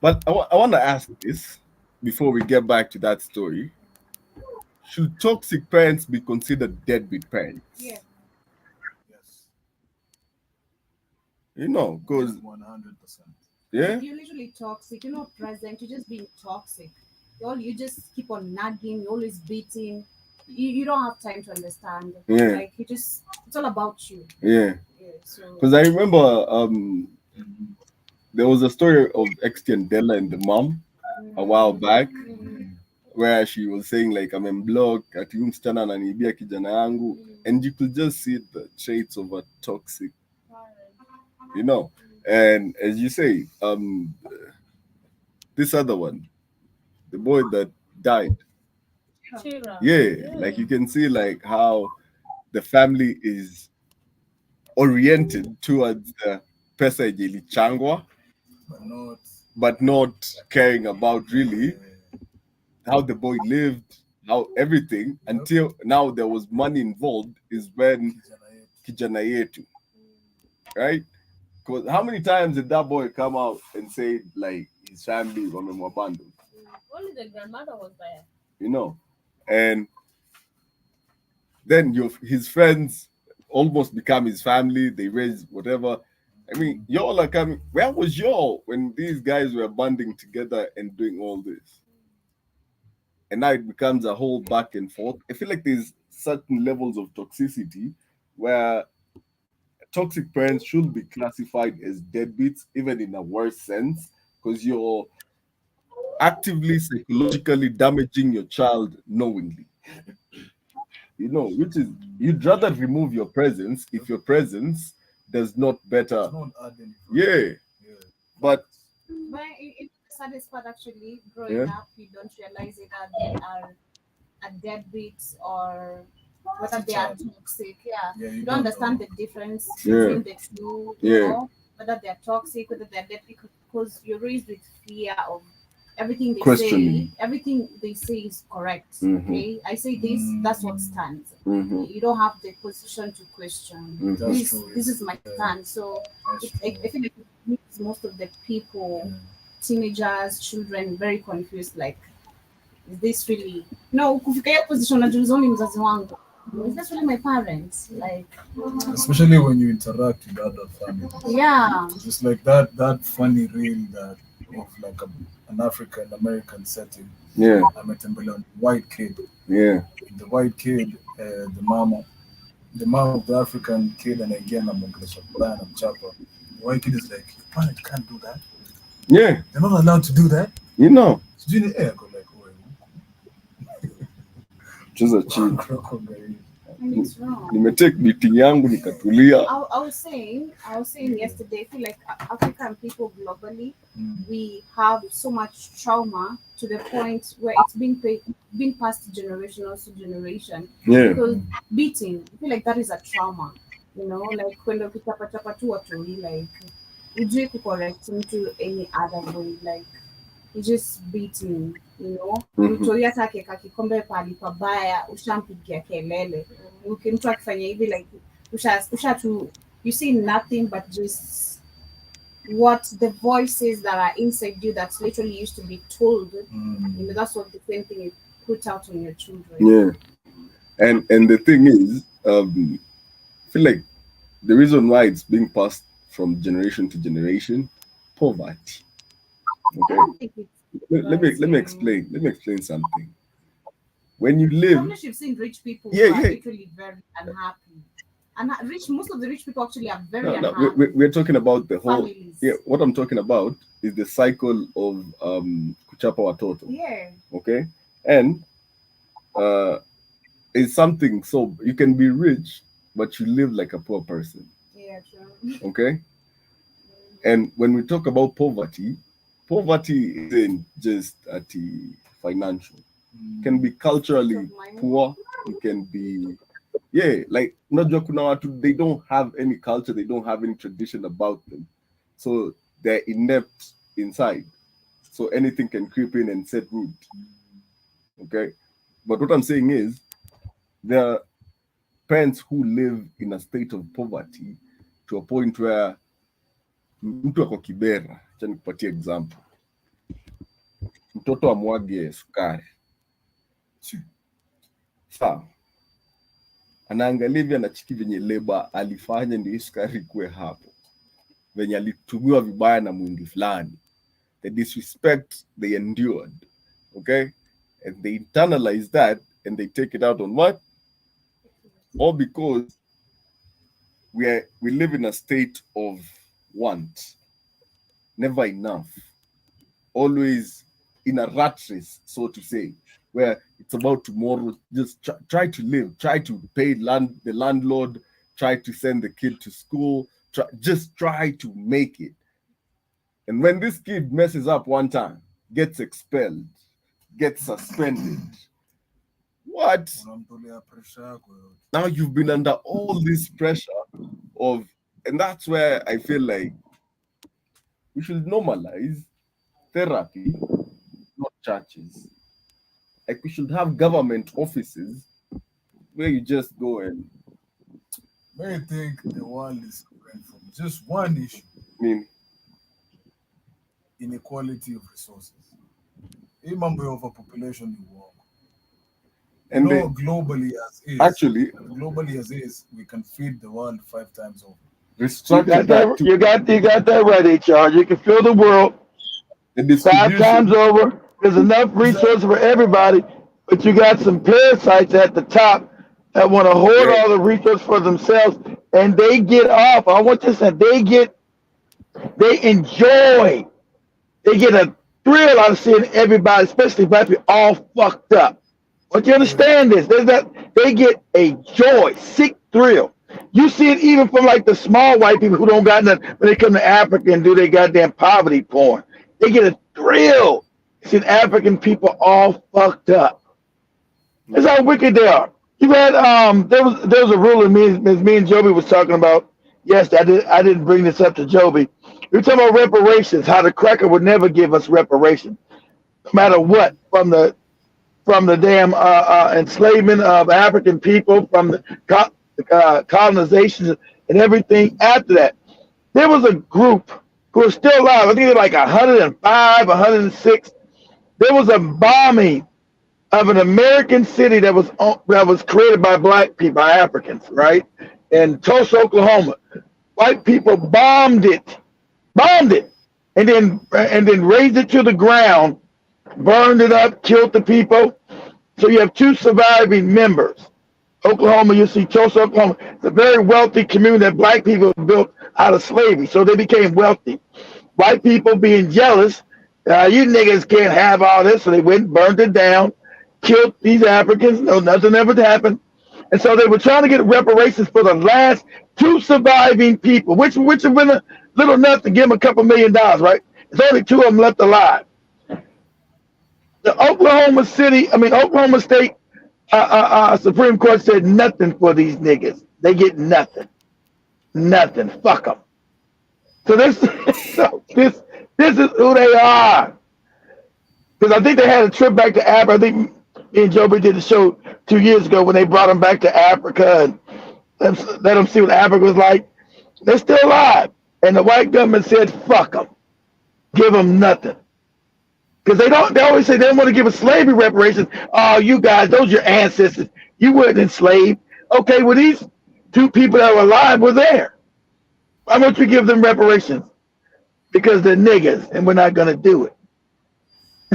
but I want to ask this before we get back to that story. Should toxic parents be considered deadbeat parents? Yeah. Yes. Because 100%. yeah, You're literally toxic. You're not present. You're just being toxic. You just keep on nagging. You're always beating. You don't have time to understand. Yeah. Like it's all about you. yeah. Yeah. So Because I remember there was a story of XT Della and the mom a while back where she was saying like I'm in block ati huyu msichana ananiibia kijana yangu, and you could just see the traits of a toxic, and as you say, this other one, the boy that died, like you can see like how the family is oriented towards the pesa yenye ilichangwa, but not caring about really how the boy lived, how everything, until now there was money involved is when kijana yetu, right? Because how many times did that boy come out and say like his family wamemwabandon? Only the grandmother was there. And then his friends almost become his family. They raise whatever. I mean, y'all are coming. Where was y'all when these guys were banding together and doing all this? And now it becomes a whole back and forth. I feel like there's certain levels of toxicity where toxic parents should be classified as deadbeats, even in a worse sense, because you're actively psychologically damaging your child knowingly. Which is you'd rather remove your presence if your presence does not better. Yeah. But it's the saddest part actually. Growing up, you don't realize it that they are a deadbeats or whether they are toxic. Yeah. You don't understand the difference between the two. You know, whether they're toxic, whether they're deadbeat, because you're raised with fear of everything they say. Everything they say is correct. Okay, I say this, that's what stands. You don't have the position to question. This is my stand. So I think it makes most of the people, teenagers, children, very confused. Like, is this really kufika hiyo position najuliza ni mzazi wangu? Is this really my parents? Like, especially when you interact with other families. Yeah. Just like that funny reel that of like an African American setting. Yeah. I met a white kid. Yeah. The white kid, the mom of the African kid, and again I'm English plan and chopper. The white kid is like, your parents can't do that. Yeah. They're not allowed to do that. So in the air, go like, just a cheat. It's wrong. Nimetake meeting yangu nikatulia. I was saying yesterday, I feel like African people globally, we have so much trauma to the point where it's being passed generational to generation. Yeah. Because beating, I feel like that is a trauma. Like when the chapa tu watu, like ujui kucorrect into any other way, like he just beat me, you know. Mtu hata akiweka kikombe pali pabaya ushampigia kelele. Mtu akifanya hivi like usha tu, you see nothing but just what the voices that are inside you that's literally used to be told. You know, that's what the same thing you put out on your children. Yeah. And the thing is, I feel like the reason why it's being passed from generation to generation, poverty. I Okay. don't think it's Let me explain. Let me explain something. When you live, Probably you've seen rich people yeah, who are yeah. literally very unhappy. And most of the rich people actually are very No, unhappy. we're talking about the whole. Families. Yeah, what I'm talking about is the cycle of kuchapa watoto. Yeah. Okay, and it's something. So you can be rich, but you live like a poor person. Yeah, true. Okay, and when we talk about poverty, poverty isn't just at the financial. It can be culturally poor. It can be, yeah, like unajua kuna watu, they don't have any culture, they don't have any tradition about them, so they're inept inside, so anything can creep in and set root. Okay, but what I'm saying is there are parents who live in a state of poverty to a point where mtu ako Kibera, acha nikupatie example, mtoto amwage sukari sawa, anaangalia hivi, anachiki venye leba alifanya ndio hii sukari kuwe hapo, venye alitumiwa vibaya na mwindi fulani, the disrespect they endured, okay, and they internalize that and they take it out on what? All because we live in a state of want, never enough, always in a rat race, so to say, where it's about tomorrow. Just try to live, try to pay the landlord, try to send the kid to school, just try to make it. And when this kid messes up one time, gets expelled, gets suspended, what? Now you've been under all this pressure of, and that's where I feel like we should normalize therapy, not churches. Like we should have government offices where you just go and. I think the world is suffering from just one issue. I mean, inequality of resources. Hii mambo ya overpopulation ni uongo. And globally as is, actually, we can feed the world 5 times over. You got that right, HR. You can fill the world 5 times over. There's enough resources for everybody, but you got some parasites at the top that want to hoard all the resources for themselves, and they get off. I want you to say they enjoy, they get a thrill out of seeing everybody, especially black people, all fucked up. But you understand this? They get a joy, sick thrill. You see it even from like the small white people who don't got nothing when they come to Africa and do their goddamn poverty porn. They get a thrill seeing African people all fucked up. That's how wicked they are. You had there was a ruling me and Joby was talking about. Yes, I didn't bring this up to Joby. We were talking about reparations, how the cracker would never give us reparations, no matter what, from the damn enslavement of African people, from the colonization and everything after that. There was a group who was still alive. I think they're like 105, 106. There was a bombing of an American city that was created by black people, by Africans, right? In Tulsa, Oklahoma. White people bombed it, and then razed it to the ground, burned it up, killed the people. So you have 2 surviving members. Oklahoma, you see Tulsa, Oklahoma. It's a very wealthy community that black people built out of slavery. So they became wealthy. White people being jealous, you niggas can't have all this. So they went and burned it down, killed these Africans. No, nothing ever happened. And so they were trying to get reparations for the last 2 surviving people, which have been a little enough to give them a couple $1 million, right? There's only 2 of them left alive. The Oklahoma State Supreme Court said nothing for these niggas. They get nothing. Fuck them. So this is who they are. Because I think they had a trip back to Africa. I think me and Joby did the show 2 years ago when they brought them back to Africa and let them see what Africa was like. They're still alive. And the white government said, fuck them. Give them nothing. Because they always say they don't want to give us slavery reparations. Oh, you guys, those are your ancestors. You weren't enslaved. Okay, well, these two people that were alive were there. Why won't you give them reparations? Because they're niggas and we're not going to do it.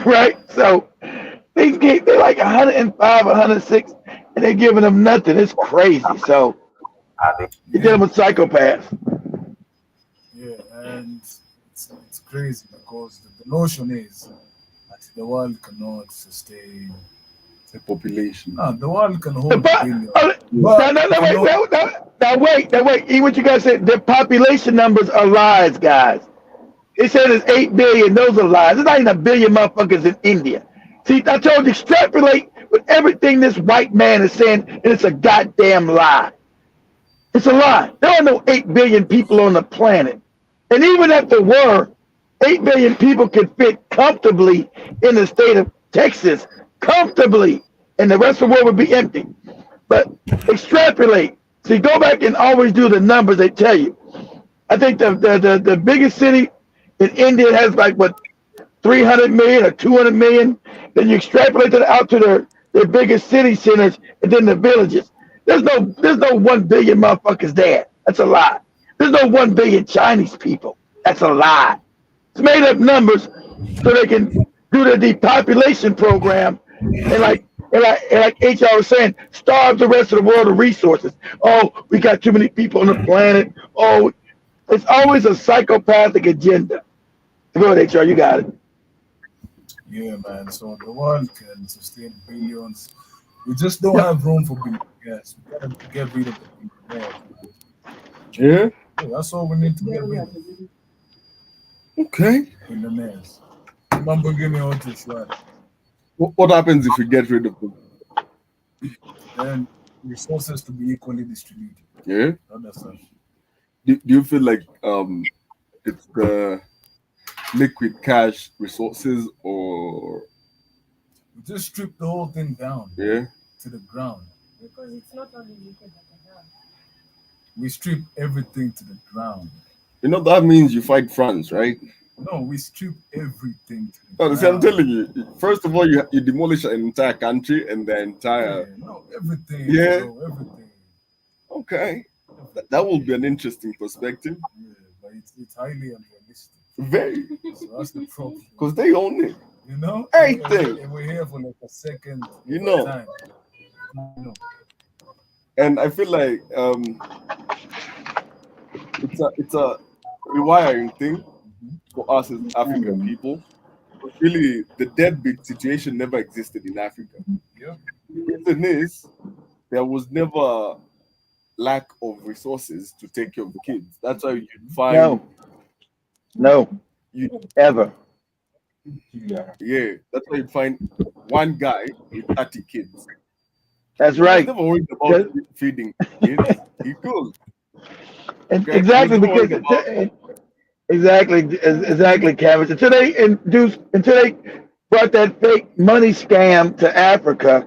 Right? So they're like 105, 106, and they're giving them nothing. It's crazy. So you're dealing with psychopaths. Yeah, and it's crazy because the notion is that the world cannot sustain The population. No, the world can hold billion. Wait. Even what you guys said, the population numbers are lies, guys. They said it's 8 billion. Those are lies. There's not even a billion motherfuckers in India. See, I told you, extrapolate with everything this white man is saying, and it's a goddamn lie. It's a lie. There are no 8 billion people on the planet. And even if there were, 8 billion people could fit comfortably in the state of Texas, comfortably, and the rest of the world would be empty. But extrapolate. See, go back and always do the numbers they tell you. I think the biggest city in India has like, what, 300 million or 200 million. Then you extrapolate that out to their biggest city centers and then the villages. There's no 1 billion motherfuckers there. That's a lie. There's no 1 billion Chinese people. That's a lie. It's made up numbers so they can do the depopulation program and like HR was saying, starve the rest of the world of resources. Oh, we got too many people on the planet. Oh, it's always a psychopathic agenda. Go ahead, HR, you got it. Yeah, man. So the world can sustain billions. We just don't have room for billionaires. We gotta get rid of the billionaires. Yeah. That's all we need to get rid of. Okay. Billionaires. Remember, give me all this right. What happens if we get rid of them? Then resources to be equally distributed. Yeah. Other stuff. Do you feel like it's the liquid cash resources or We just strip the whole thing down yeah? to the ground. Because it's not only liquid that I have. We strip everything to the ground. You know that means you fight France, right? No, we strip everything to the No, ground. see, I'm telling you. First of all, you demolish an entire country and the entire. Yeah, no, everything. Yeah. Bro, everything. Okay, that will be an interesting perspective. Yeah, but it's highly unrealistic. Very, So that's the problem. because they own it. You know? Everything. And we're here for like a second. You know. Time. You know. And I feel like it's a rewiring thing for us as African people. But really, the deadbeat situation never existed in Africa. Yeah. The reason is there was never lack of resources to take care of the kids. That's why you find No, ever. yeah, that's why you find one guy with 30 kids. That's He right. never worried about feeding kids. He could. And Okay, exactly we don't because worry about- exactly, Cabbage. Until they brought that fake money scam to Africa,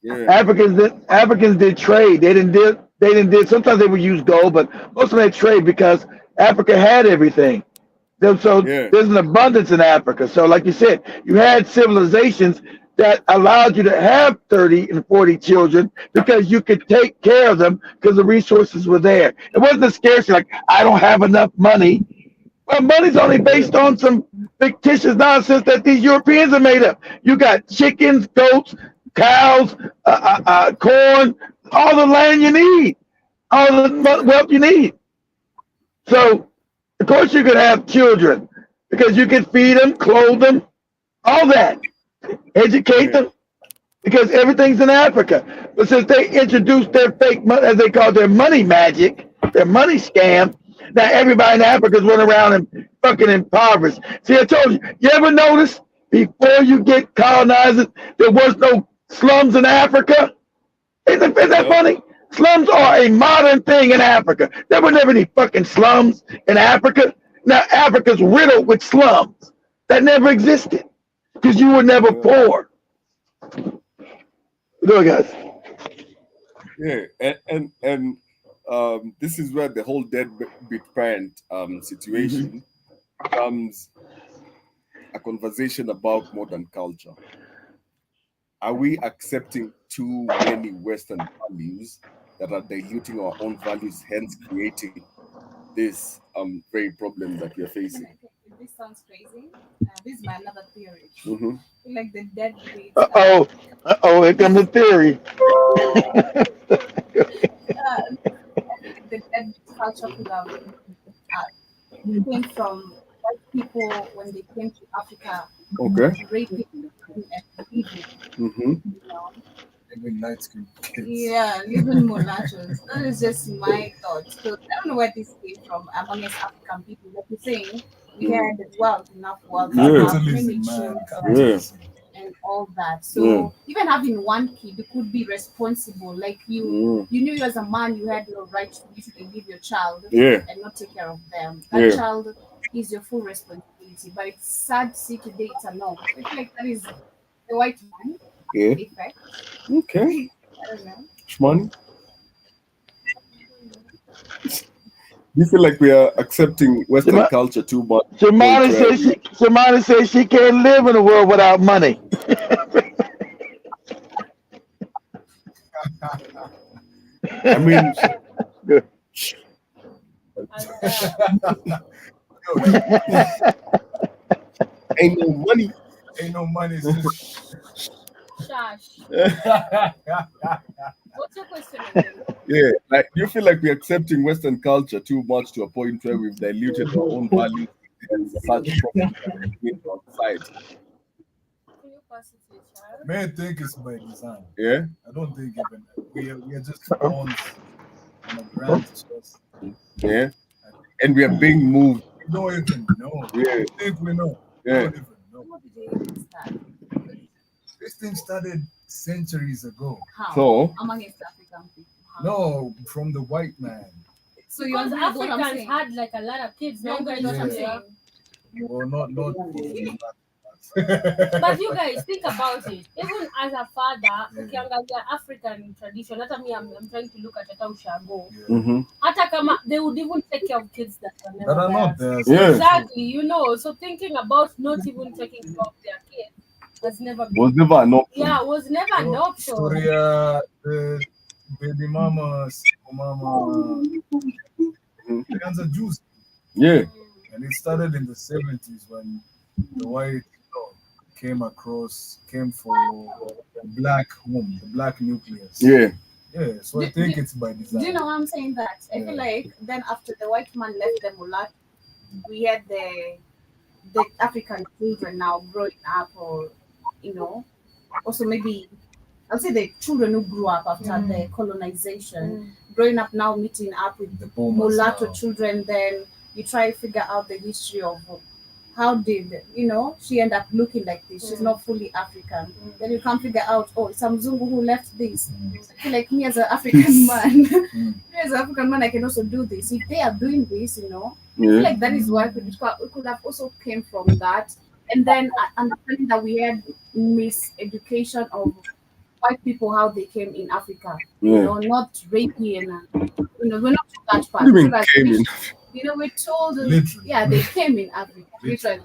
Yeah. Africans did trade. They didn't did. Sometimes they would use gold, but most of them trade because Africa had everything. So Yeah. there's an abundance in Africa. So like you said, you had civilizations that allowed you to have 30 and 40 children because you could take care of them because the resources were there. It wasn't a scarcity like, I don't have enough money. Well, money's only based on some fictitious nonsense that these Europeans have made up. You got chickens, goats, cows, corn, all the land you need, all the wealth you need. So, of course, you could have children because you could feed them, clothe them, all that, educate them, because everything's in Africa. But since they introduced their fake money, as they call their money magic, their money scam, now everybody in Africa is running around and fucking impoverished. See, I told you, you ever notice before you get colonized, there was no slums in Africa? Isn't that funny? Slums are a modern thing in Africa. There were never any fucking slums in Africa. Now Africa's riddled with slums that never existed because you were never poor. Go guys. Yeah, and this is where the whole deadbeat parent situation becomes a conversation about modern culture. Are we accepting too many Western values that are diluting our own values, hence creating this very problem that we are facing? This sounds crazy. This is my another theory. Mm-hmm. Like the deadbeat. Here comes the theory. The deadbeat culture could have came from white people when they came to Africa, Okay. raping and evil. Mm-hmm. You know? Even light skinned kids. Yeah, living mulattoes. That is just my thought. So I don't know where this came from amongst African people. Like you're saying, we had enough wealth, Yeah. enough Capitalism, many man. children, Capitalism. and all that. So even having one kid, you could be responsible. Like you knew you as a man, you had no right to literally leave your child and not take care of them. That child is your full responsibility. But it's sad to see today it's a norm. I feel like that is the white man effect. Okay. I don't know. Shmani? Do you feel like we are accepting Western culture too much? Shimani says she can't live in a world without money. I mean, ain't no money. Ain't no money. It's just Shush. What's your question again? Yeah, like do you feel like we're accepting Western culture too much to a point where we've diluted our own values and such problems in our society? Can you pass it to your child? may think it's by design. Yeah. I don't think even we are just pawns on a grand source. Yeah. And we are being moved. We don't even know. Yeah. I think we know. Yeah. We don't even know. How did they even start? This thing started centuries ago. How? So Amongst African people. How? No, from the white man. So you Because understand what I'm Africans saying? had like a lot of kids. No, Remember, you know what I'm Yeah. saying? Well, not But you guys think about it. Even as a father, ukiangalia African tradition, hata me, I'm trying to look at hata ushago. mm-hmm. Hata kama they would even take care of kids that are never that are not theirs. there. Yeah. Exactly, you know. So thinking about not even taking care of their kids has never been. Was never an option. Yeah, was never an option. Korea, the baby mama, single mama, Koreans are Jews. Yeah. And it started in the 70s when the white came for the black home, the black nucleus. Yeah. Yeah, so I think it's by design. Do you know why I'm saying that? I feel like then after the white man left the mulat, we had the African children now growing up, or also maybe I'll say the children who grew up after the colonization, growing up now meeting up with The boomers mulatto now. children. Then you try to figure out the history of how did she end up looking like this. She's not fully African. Then you can't figure out, oh, it's a Mzungu who left this. I feel like me as an African man, me as an African man, I can also do this. If they are doing this, I feel like that is why it could have also came from that. And then understanding that we had miseducation of white people, how they came in Africa, not raping and we're not to that part. What do you mean So that came in? we're told, Literally. yeah, they came in Africa, literally.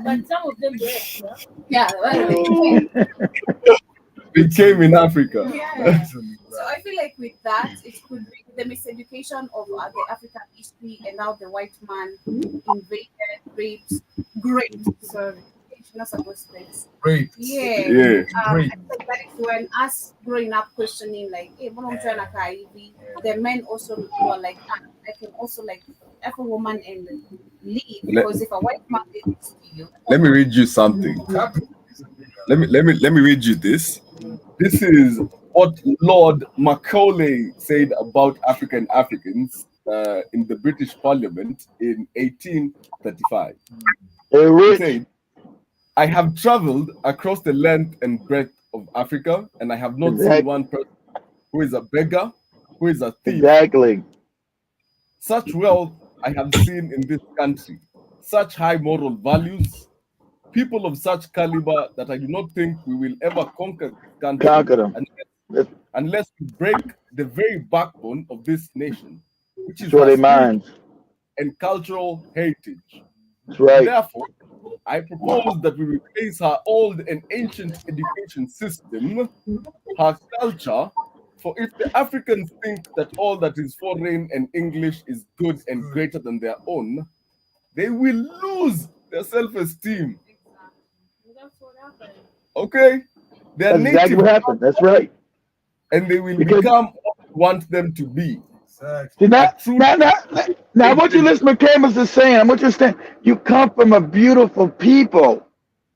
But some of them were. Yeah, well, they came. We came in Africa. Yeah. Literally, So I feel like with that, it could be the miseducation of the African history, and now the white man invaded, raped, sorry, you're not supposed to say this. Great. Yeah. Yeah. I Great. think that is when us growing up questioning like, hey, the men also were like, I can also like F a woman and leave, because if a white man did this to you, Let me read you something. Let me read you this. This is what Lord Macaulay said about Africans in the British Parliament in 1835. Hey, He Rich. said, I have traveled across the length and breadth of Africa, and I have not seen one person who is a beggar, who is a thief. Exactly. Such wealth I have seen in this country, such high moral values, people of such caliber that I do not think we will ever conquer this country Conquer them. unless we break the very backbone of this nation, which is Destroy our their spiritual minds. and cultural heritage. That's right. Therefore, I propose that we replace her old and ancient education system, her culture, for if the Africans think that all that is foreign and English is good and greater than their own, they will lose their self-esteem. That's what happened. Okay? Their That's exactly native what happened. That's right. and they will Because become what we want them to be. Exactly. see, now, A true now what you listen to Camus is saying, I want you to understand, you come from a beautiful people.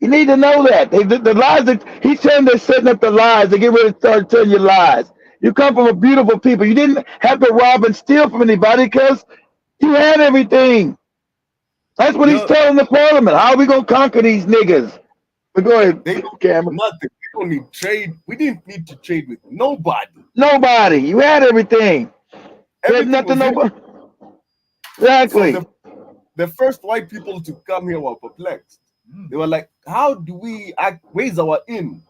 You need to know that. The lies that he's saying, they're setting up the lies. They get ready to start telling you lies. You come from a beautiful people. You didn't have to rob and steal from anybody because you had everything. That's what he's Yeah, telling the parliament. How are we going to conquer these niggas? But go ahead, they don't need Cameron. nothing. We don't need trade. We didn't need to trade with nobody. Nobody. You had everything. There's Everything nothing was in. nobody. So Exactly. the first white people to come here were perplexed. Mm. They were like, how do we act? Where's our in?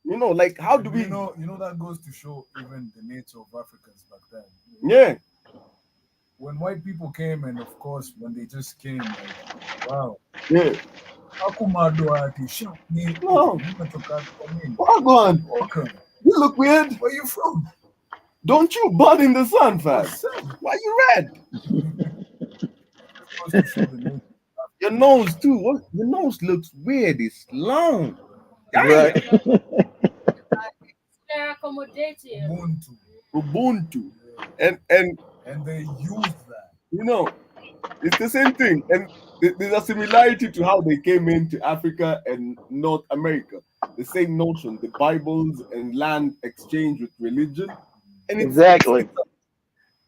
You know, like how do we You know that goes to show even the nature of Africans back then. Yeah. When white people came, and of course when they just came, like, wow. Yeah. Akumadwati, shot me. No. Welcome. Wagwan, you look weird. Where you from? Don't you burn in the sun, fam? What's up? Why you red? Goes to show the nature. Your nose too. What? Your nose looks weird. It's long. Right. They're accommodating. Ubuntu. Ubuntu. Yeah. And they used that. you know, it's the same thing. And there's a similarity to how they came into Africa and North America. The same notion, the Bibles and land exchange with religion. And Exactly.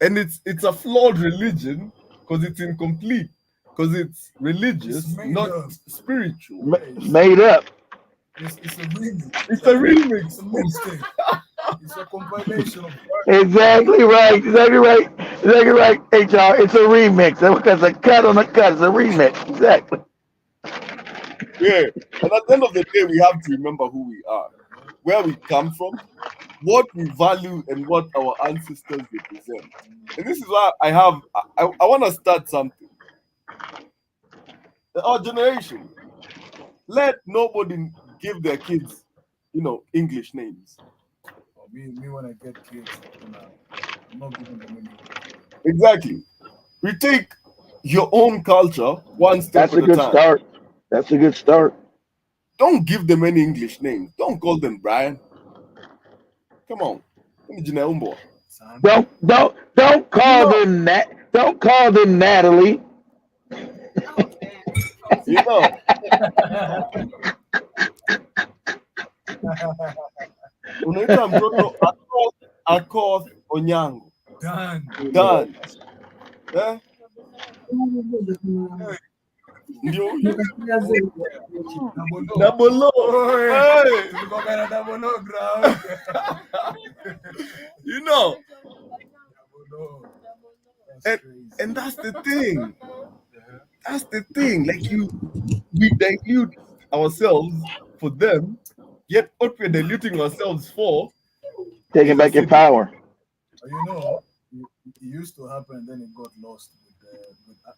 it's a flawed religion because it's incomplete, because it's religious, It's made not up. spiritual. Made up. It's a remix. It's a remix. It's a mixtape. It's a compilation of Exactly right. Exactly right. Exactly right. HR. It's a remix. That's a cut on a cut. It's a remix. Exactly. Yeah. And at the end of the day, we have to remember who we are, where we come from, what we value, and what our ancestors represent. And this is why I want to start something. Our generation, let nobody give their kids, English names. me when I get kids, I'm not giving them any. Exactly. We take your own culture one step That's a at a good time. start. That's a good start. Don't give them any English names. Don't call them Brian. Come on. Son. Don't call them that. Don't call them Natalie. You know. Unaita mtoto Akoth Onyango. Done. Eh? Ndio huyo. Dabolo. Hey. Tulikuwa double ground. You know. Double. And that's the thing. That's the thing. Like we dilute ourselves for them, yet what we're diluting ourselves for. Taking back your power. It used to happen, and then it got lost with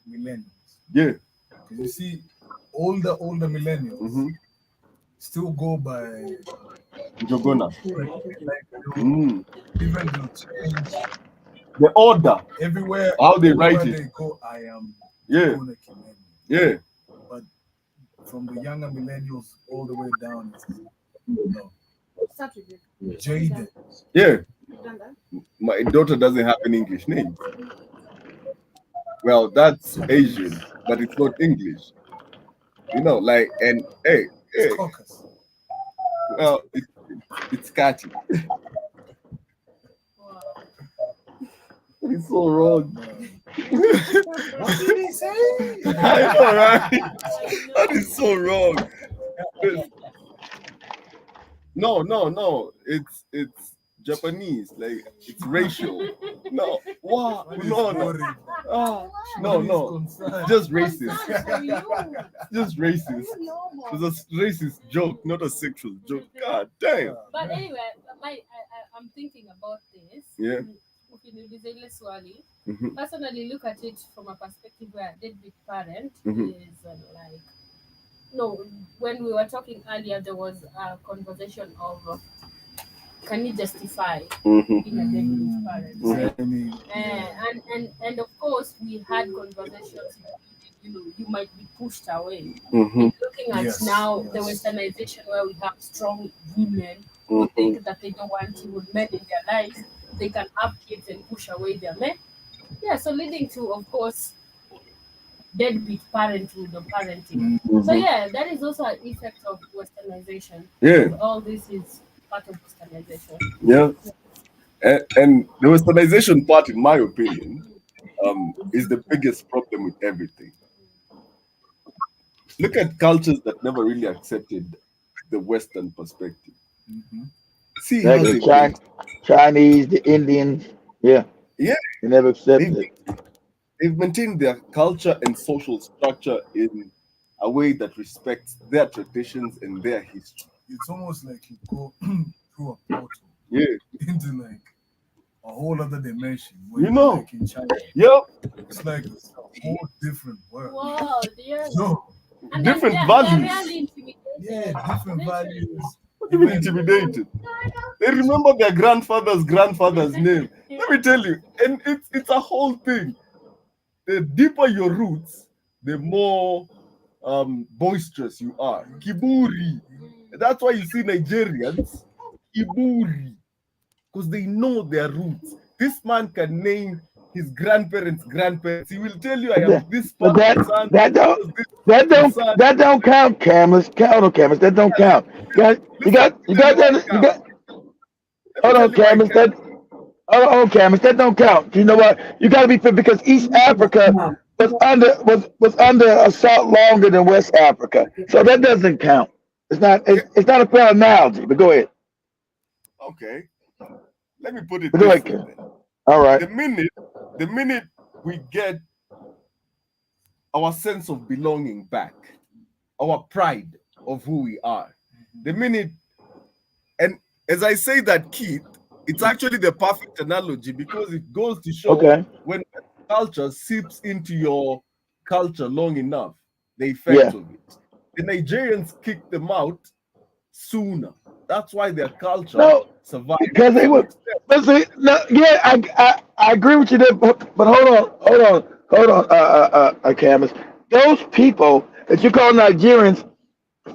millennials. Yeah. Because you see, older millennials still go by Jogona. Even they'll change The order. everywhere. How they write everywhere it. they go, I am Yeah. Jogona Kimeni. Yeah. But from the younger millennials all the way down, Start with it. Jaden. Yeah. You've done that? My daughter doesn't have an English name. Well, that's Asian, but it's not English. And hey, It's caucus. well, it's catchy. Wow. It's so wrong. What did he say? I know, right? That is so wrong. No. It's Japanese. Like it's racial. No, wow, What is no. boring? Ah, What is no. concern? Just racist. For you. Just racist. It was a racist joke, not a sexual joke. God damn. But anyway, I'm thinking about this. Yeah. Ukiniuliza ile swali, Mhm. personally look at it from a perspective where deadbeat parent Mhm. is like, no, when we were talking earlier, there was a conversation of can you justify Mhm. being a deadbeat parent? Mhm. I mean, And of course, we had conversations. You might be pushed away. Mhm. Looking at Yes, now the yes. westernization where we have strong women who Mhm. think that they don't want even men in their lives, they can have kids and push away their men. Yeah, so leading to, of course, deadbeat parenthood or parenting. So Mhm. yeah, that is also an effect of westernization. Yeah. All this is part of westernization. Yeah. And the westernization part, in my opinion, is the biggest problem with everything. Look at cultures that never really accepted the Western perspective. Mhm. See how Like the they Chinese, the Indians, yeah, yeah, they never they've, accepted it. they've maintained their culture and social structure in a way that respects their traditions and their history. It's almost like you go through a portal Yeah, into like a whole other dimension. When you you're know. like in China, Yeah, it's like it's a whole different world. Wow, dear. No, And different they're values. really intimidated. yeah, different values. What do you mean intimidated? They remember their grandfather's name. Let me tell you, and it's a whole thing. The deeper your roots, the more boisterous you are. Kiburi. That's why you see Nigerians kiburi, because they know their roots. This man can name his grandparents. He will tell you, I But am that, this but person's son, that don't this that person's don't son. that don't count, cameras. Count on cameras. That don't count. You Listen, got let you me tell got you why it that you counts. got. Let me Hold tell on, you why it cameras. counts. Hold on, cameras. That don't count. You know what? You got to be fair because East Africa was under assault longer than West Africa, so that doesn't count. It's not. Okay, It's not a fair analogy. But go ahead. okay. Let me put it But go this ahead, way Cam. then. All right. The minute we get our sense of belonging back, our pride of who we are, the minute, and as I say that, Keith, it's actually the perfect analogy because it goes to show Okay. when culture seeps into your culture long enough, the effects Yeah. of it. The Nigerians kicked them out sooner. That's why their culture No, survived because to they some were. extent. But see, no, yeah, I agree with you there. But hold on, Camus. Those people that you call Nigerians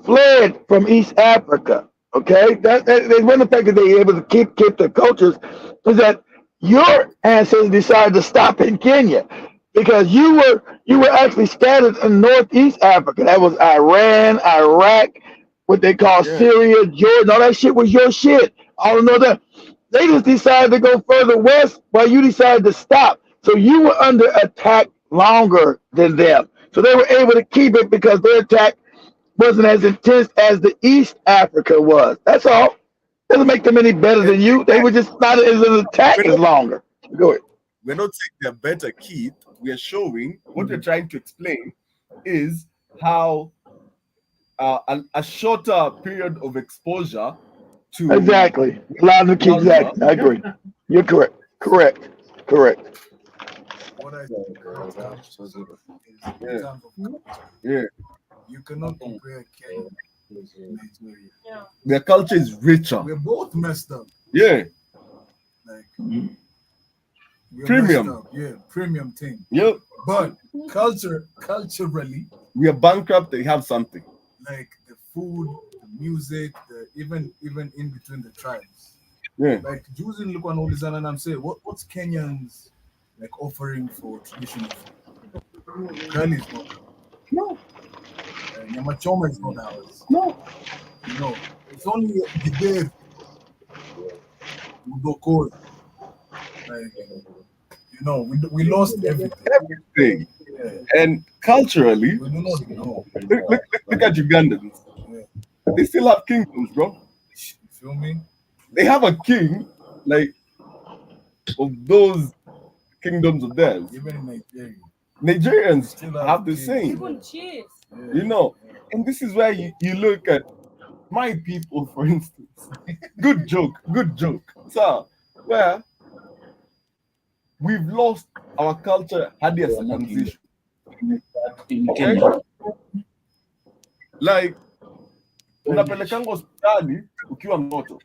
fled from East Africa. Okay, that one of the fact that they were able to keep their cultures was that your ancestors decided to stop in Kenya because you were actually scattered in Northeast Africa. That was Iran, Iraq, what they call Yeah. Syria, Jordan. All that shit was your shit. All of that. They just decided to go further west while you decided to stop. So you were under attack longer than them. So they were able to keep it because their attack wasn't as intense as the East Africa was. That's all. Doesn't make them any better than you. They were just not as an attack We're as not, longer. Go ahead. we're not saying they're better, Keith. We are showing what we're trying to explain is how a shorter period of exposure to Exactly. Allow them to keep culture. exactly. I agree. You're correct. Correct. What I think about campus is in Yeah, terms of culture. yeah. You cannot compare Kenya with Nigeria. Yeah. Their culture is richer. We're both messed up. Yeah, Like Mhm. we're premium. messed up. Yeah, premium thing. Yep. But culturally, We are bankrupt. They have something. like the food, the music, the even in between the tribes. Yeah. Like Jews in Lukwan Olizan and I'm saying, what's Kenyans like offering for traditional food? Curly is not. No, Nyama choma is not ours. no. You know, it's only Giber, Udokoi. Like, you know, we lost everything. Everything. Yeah. And culturally, We do not know. look at Ugandans. Yeah. They still have kingdoms, bro. You feel me? They have a king like of those kingdoms of theirs. Even in Nigeria. Nigerians Still have the kids. same, Even chiefs. Yeah. you know. And this is where you look at my people, for instance. Good joke. So, where we've lost our culture hadi ya circumcision. Okay? Like, unapelekanga hospitali ukiwa mtoto.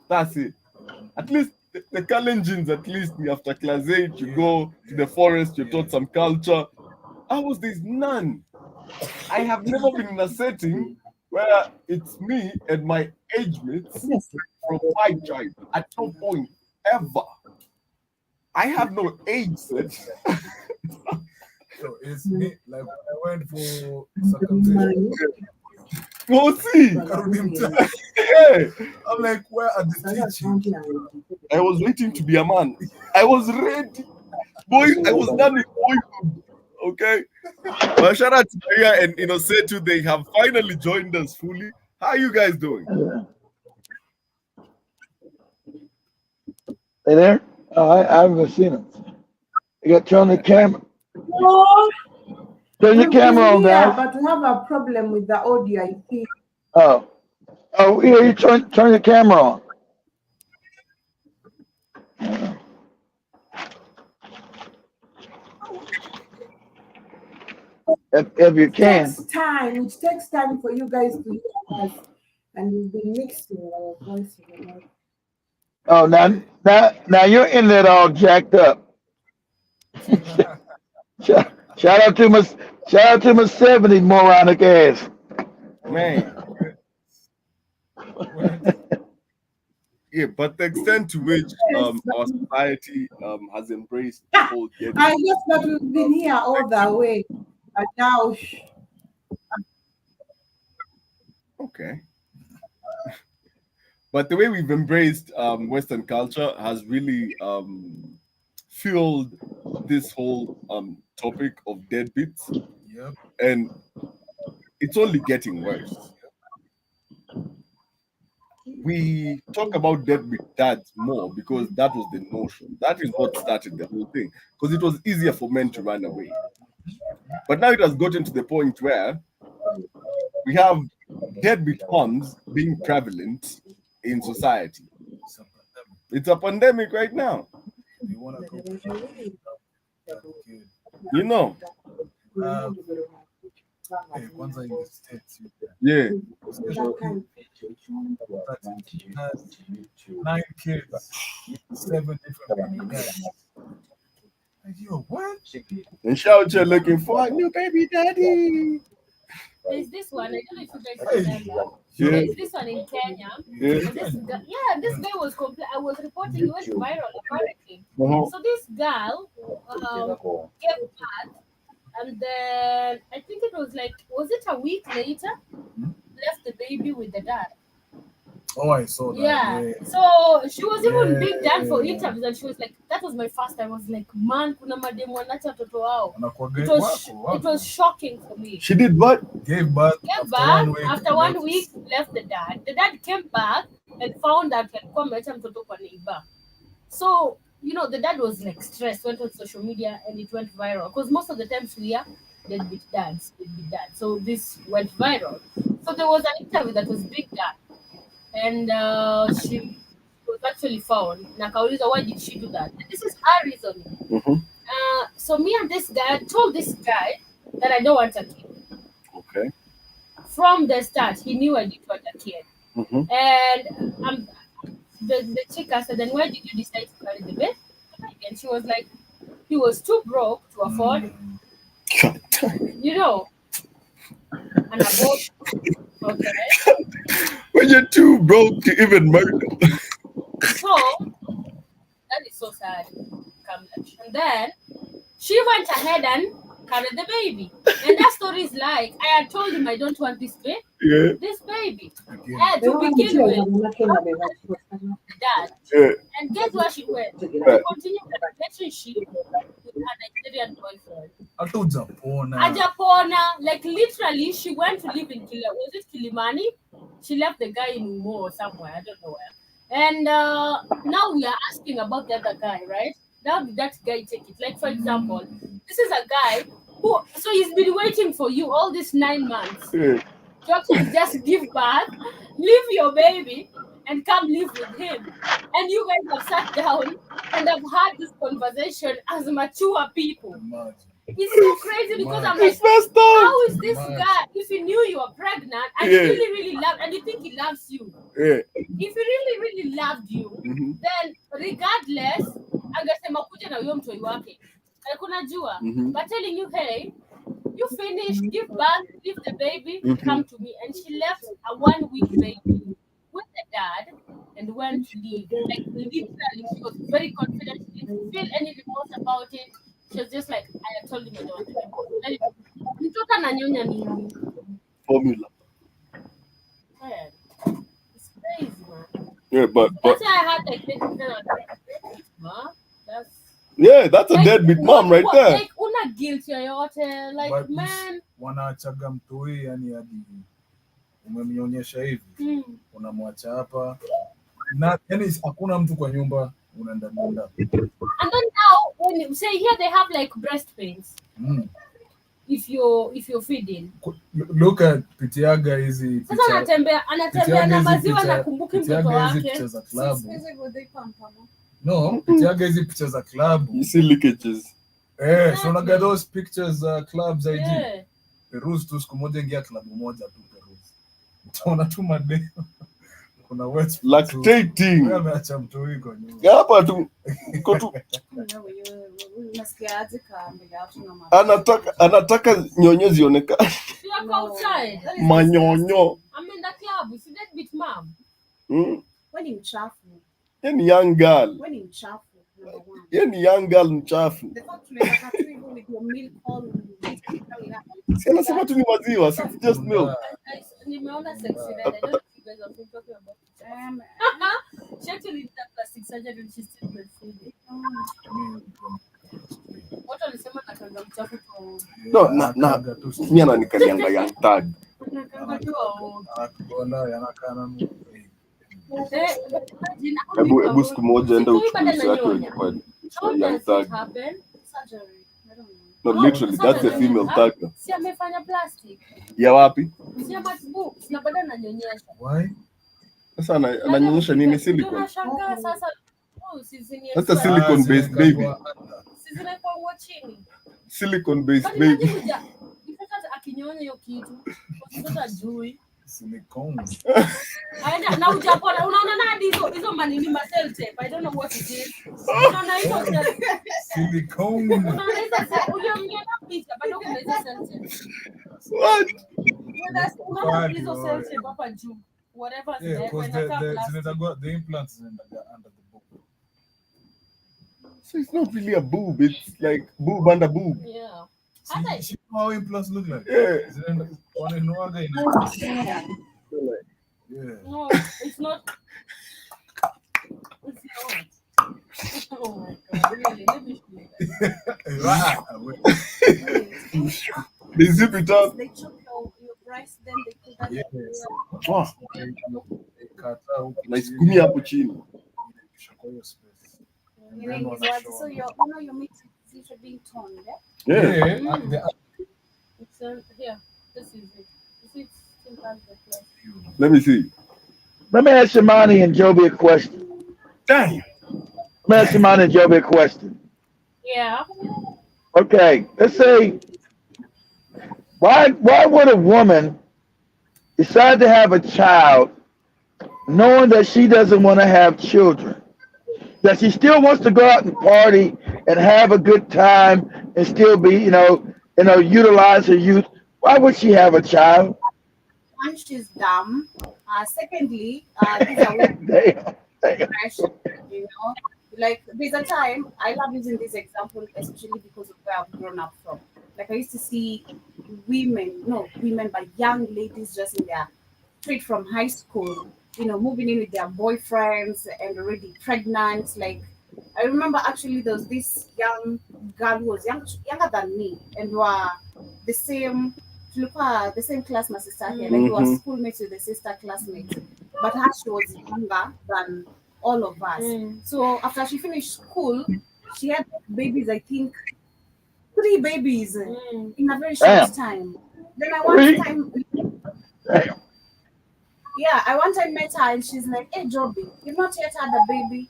That's it. At least the Kalenjins, at least after class 8, you go to the forest, you're taught some culture. Ours, there's none. I have never been in a setting where it's me and my age mates from my tribe. At no point ever. I have no age set. So it's me. Like when I went for circumcision, Go see. Yeah. I'm like, where are the teachings? I was waiting to be a man. I was ready. Boy, I was done with boyhood. Okay. But shout out to Maria and Inosetu. They have finally joined us fully. How are you guys doing? They there? Oh, I haven't seen them. You got to turn the camera. No, Turn your we've camera been on, here, guys. but we have a problem with the audio, I think. Oh, yeah. You turn your camera on. If you can. It takes time for you guys to hear us, and we've been mixing our voices. Oh, now your internet all jacked up. Shout out to my 70 moronic ass. Man. Yeah, but the extent to which our society has embraced the whole I guess that we've been here all the way, but now okay. But the way we've embraced Western culture has really fueled this whole topic of deadbeats. Yep. And it's only getting worse. We talk about deadbeat dads more because that was the notion. That is what started the whole thing. Because it was easier for men to run away. But now it has gotten to the point where we have deadbeat moms being prevalent in society. It's a pandemic right now. You want to go kid. You know. Hey, ones in the States. Yeah. Has 9 kids, 7 different guys. Like, yo, what? And shout you're looking for a new baby daddy. There's this one. I don't know if you guys remember. Yeah. There's this one in Kenya. Yeah. This guy was I was reporting he went viral apparently. Uh-huh. So this girl gave birth, and then I think it was a week later, left the baby with the dad. Oh, I saw that. Yeah. Yeah. So she was even being done for interviews, and she was like, "That was my first time." I was like, "Man, kuna mademu wanacha watoto wao." It was shocking for me. She did what? Gave birth after 1 week, left the dad. The dad came back and found that alikuwa ameacha mtoto kwa neighbor. So, the dad was like stressed, went on social media, and it went viral. Because most of the times we are deadbeat dads. So this went viral. So there was an interview that was big dad. And she was actually found. Nakauliza, why did she do that? And this is her reason. Mm-hmm. So me and this guy told this guy that I don't want a kid. Okay. From the start, he knew I didn't want a kid. Mm-hmm. And the chick asked, then why did you decide to carry the baby? And she was like, he was too broke to afford, an abortion. Okay. When you're too broke to even murder. So that is so sad. And then she went ahead and carried the baby. And that story is like, I had told him I don't want this baby. Yeah. This baby. Yeah. To begin with, dad. Yeah. And guess where she went? She Right. continued the relationship with her Nigerian boyfriend. Japona. Like literally, she went to live in Kilimani? She left the guy in Umo or somewhere, I don't know where. And now we are asking about the other guy, right? Now did that guy take it? Like, for example, this is a guy who, so he's been waiting for you all these 9 months Yeah. to actually just give birth, leave your baby, and come live with him. And you guys have sat down and have had this conversation as mature people. Imagine. It's so crazy because I'm It's like, messed up. how is this Imagine. guy, if he knew you were pregnant and Yeah. he really loved, and you think he loves you, Yeah. if he really loved you, Mhm. then regardless angesema kuja na huyo mtoi wake, kunajua, Mhm. but telling you, hey, you finish, give birth, leave the baby, come to me. And she left a 1-week baby with the dad and went to leave. Like, literally, she was very confident. She didn't feel any remorse about it. She was just like, I have told him I don't want to be. Mtoto ananyonya nini? Formula. Man, it's crazy, man. Yeah, but That's why I had like that's yeah, that's a like, deadbeat mom right what, there. like una guilt yoyote, like, But man. wanaachaga mtoi yani hadi umemnyonyesha hivi unamwacha hapa na yani hakuna mtu kwa nyumba unaenda dunda. And then now when you say here they have like breast pains if you're feeding. Look at Pitiaga hizi Sasa picha. anatembea na maziwa na kumbuki mtoto Pitiaga hizi wake. picha za klabu. No, Pitiaga hizi picha za klabu. You see leakages. So unaga those pictures clubs IG. Yeah. Perus tu siku moja ingia klabu moja tu Perus. Utaona tu madeo. Kuna wet Lactating. Wewe ameacha mtu wiko nyuma. Hapa tu iko tu anataka nyonyo zionekane. Outside. Manyonyo. I'm in the club. You see that bit mom. When in chafu. Any young girl. When in chafu. Number one. Any young girl mchafu. The fact tunataka tu hivyo with your milk all Si anasema tu ni maziwa, si it's just milk. Nimeona sexy that I don't know if you guys have been talking about it. She actually did that plastic surgery and she's still breastfeeding. What alisema nakanga mchafu kwa No, na mimi ananikalianga young tag. nakanga tu au. Anakuona yanakana mu. Hebu siku moja enda uchukue yake kwa How young does tag. it happen? surgery. I don't know. No, literally, that's the female tag. Si amefanya plastic. Ya wapi? Si amatibu. Na baada ananyonyesha. Why? Sasa ananyonyesha nini? Silicone. Unashangaa sasa. That's a silicone based baby. Sizina kwa nguo chini. Silicone based baby. Sasa akinyonya hiyo kitu. Sasa jui. Silicone. Aenda na ujapona. Unaona na hizo manini ma cell tape. I don't know what it is. Unaona hizo Silicone. unaona hizo uliongea picha bado kuna hizo cell tape. What? Unaona hizo cell tape hapa juu. Whatever Yeah, because the implants under the boob. So it's not really a boob, it's like boob under boob. Yeah. See how implants look like? Yeah. Yeah. No, it's not. It's not. Oh my God, really? Let me show you. They zip it up. They chop your breast, then they put that Yes. Wow. Naisukumia hapo chini. so your meat is being torn, Yeah. It's here. This is it. You see, it's still has the flesh. Let me see. Let me ask Shimani and Joby a question. Damn. Let me ask Shimani and Joby a question. Yeah. Okay, let's say, why would a woman decide to have a child knowing that she doesn't want to have children? That she still wants to go out and party and have a good time and still be, utilize her youth. Why would she have a child? One, she's dumb. Secondly, these are Damn. depression, Like, there's a time, I love using this example, especially because of where I've grown up from. Like, I used to see women, but young ladies just in their straight from high school, moving in with their boyfriends and already pregnant. Like, I remember actually there was this young girl who was younger than me and were the same class, my sister here. Like, we were schoolmates with the sister classmates. But her, she was younger than all of us. So after she finished school, she had babies, I think 3 babies in a very short Damn. time. Then I 3? one time, Damn. yeah, I one time met her and she's like, "Hey, Joby, you've not yet had a baby.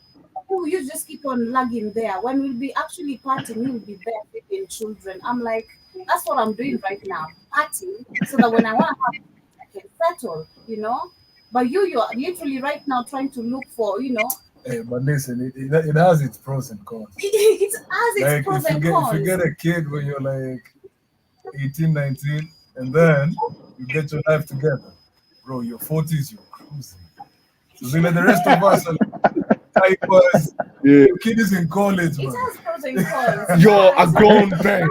You just keep on lagging there. When we'll be actually partying, you'll be there feeding children." I'm like, that's what I'm doing right now, partying, so that when I want to have, I can settle, you know. But you're literally right now trying to look for, you know, Hey, but listen, it has its pros and cons. it has its Like pros if you and get cons. if you get a kid when you're like 18, 19, and then you get your life together, bro, your 40s, you're cruising. So then the rest of us are like, was Yeah. your kid is in college, It man. has pros and cons. You're but- a grown man.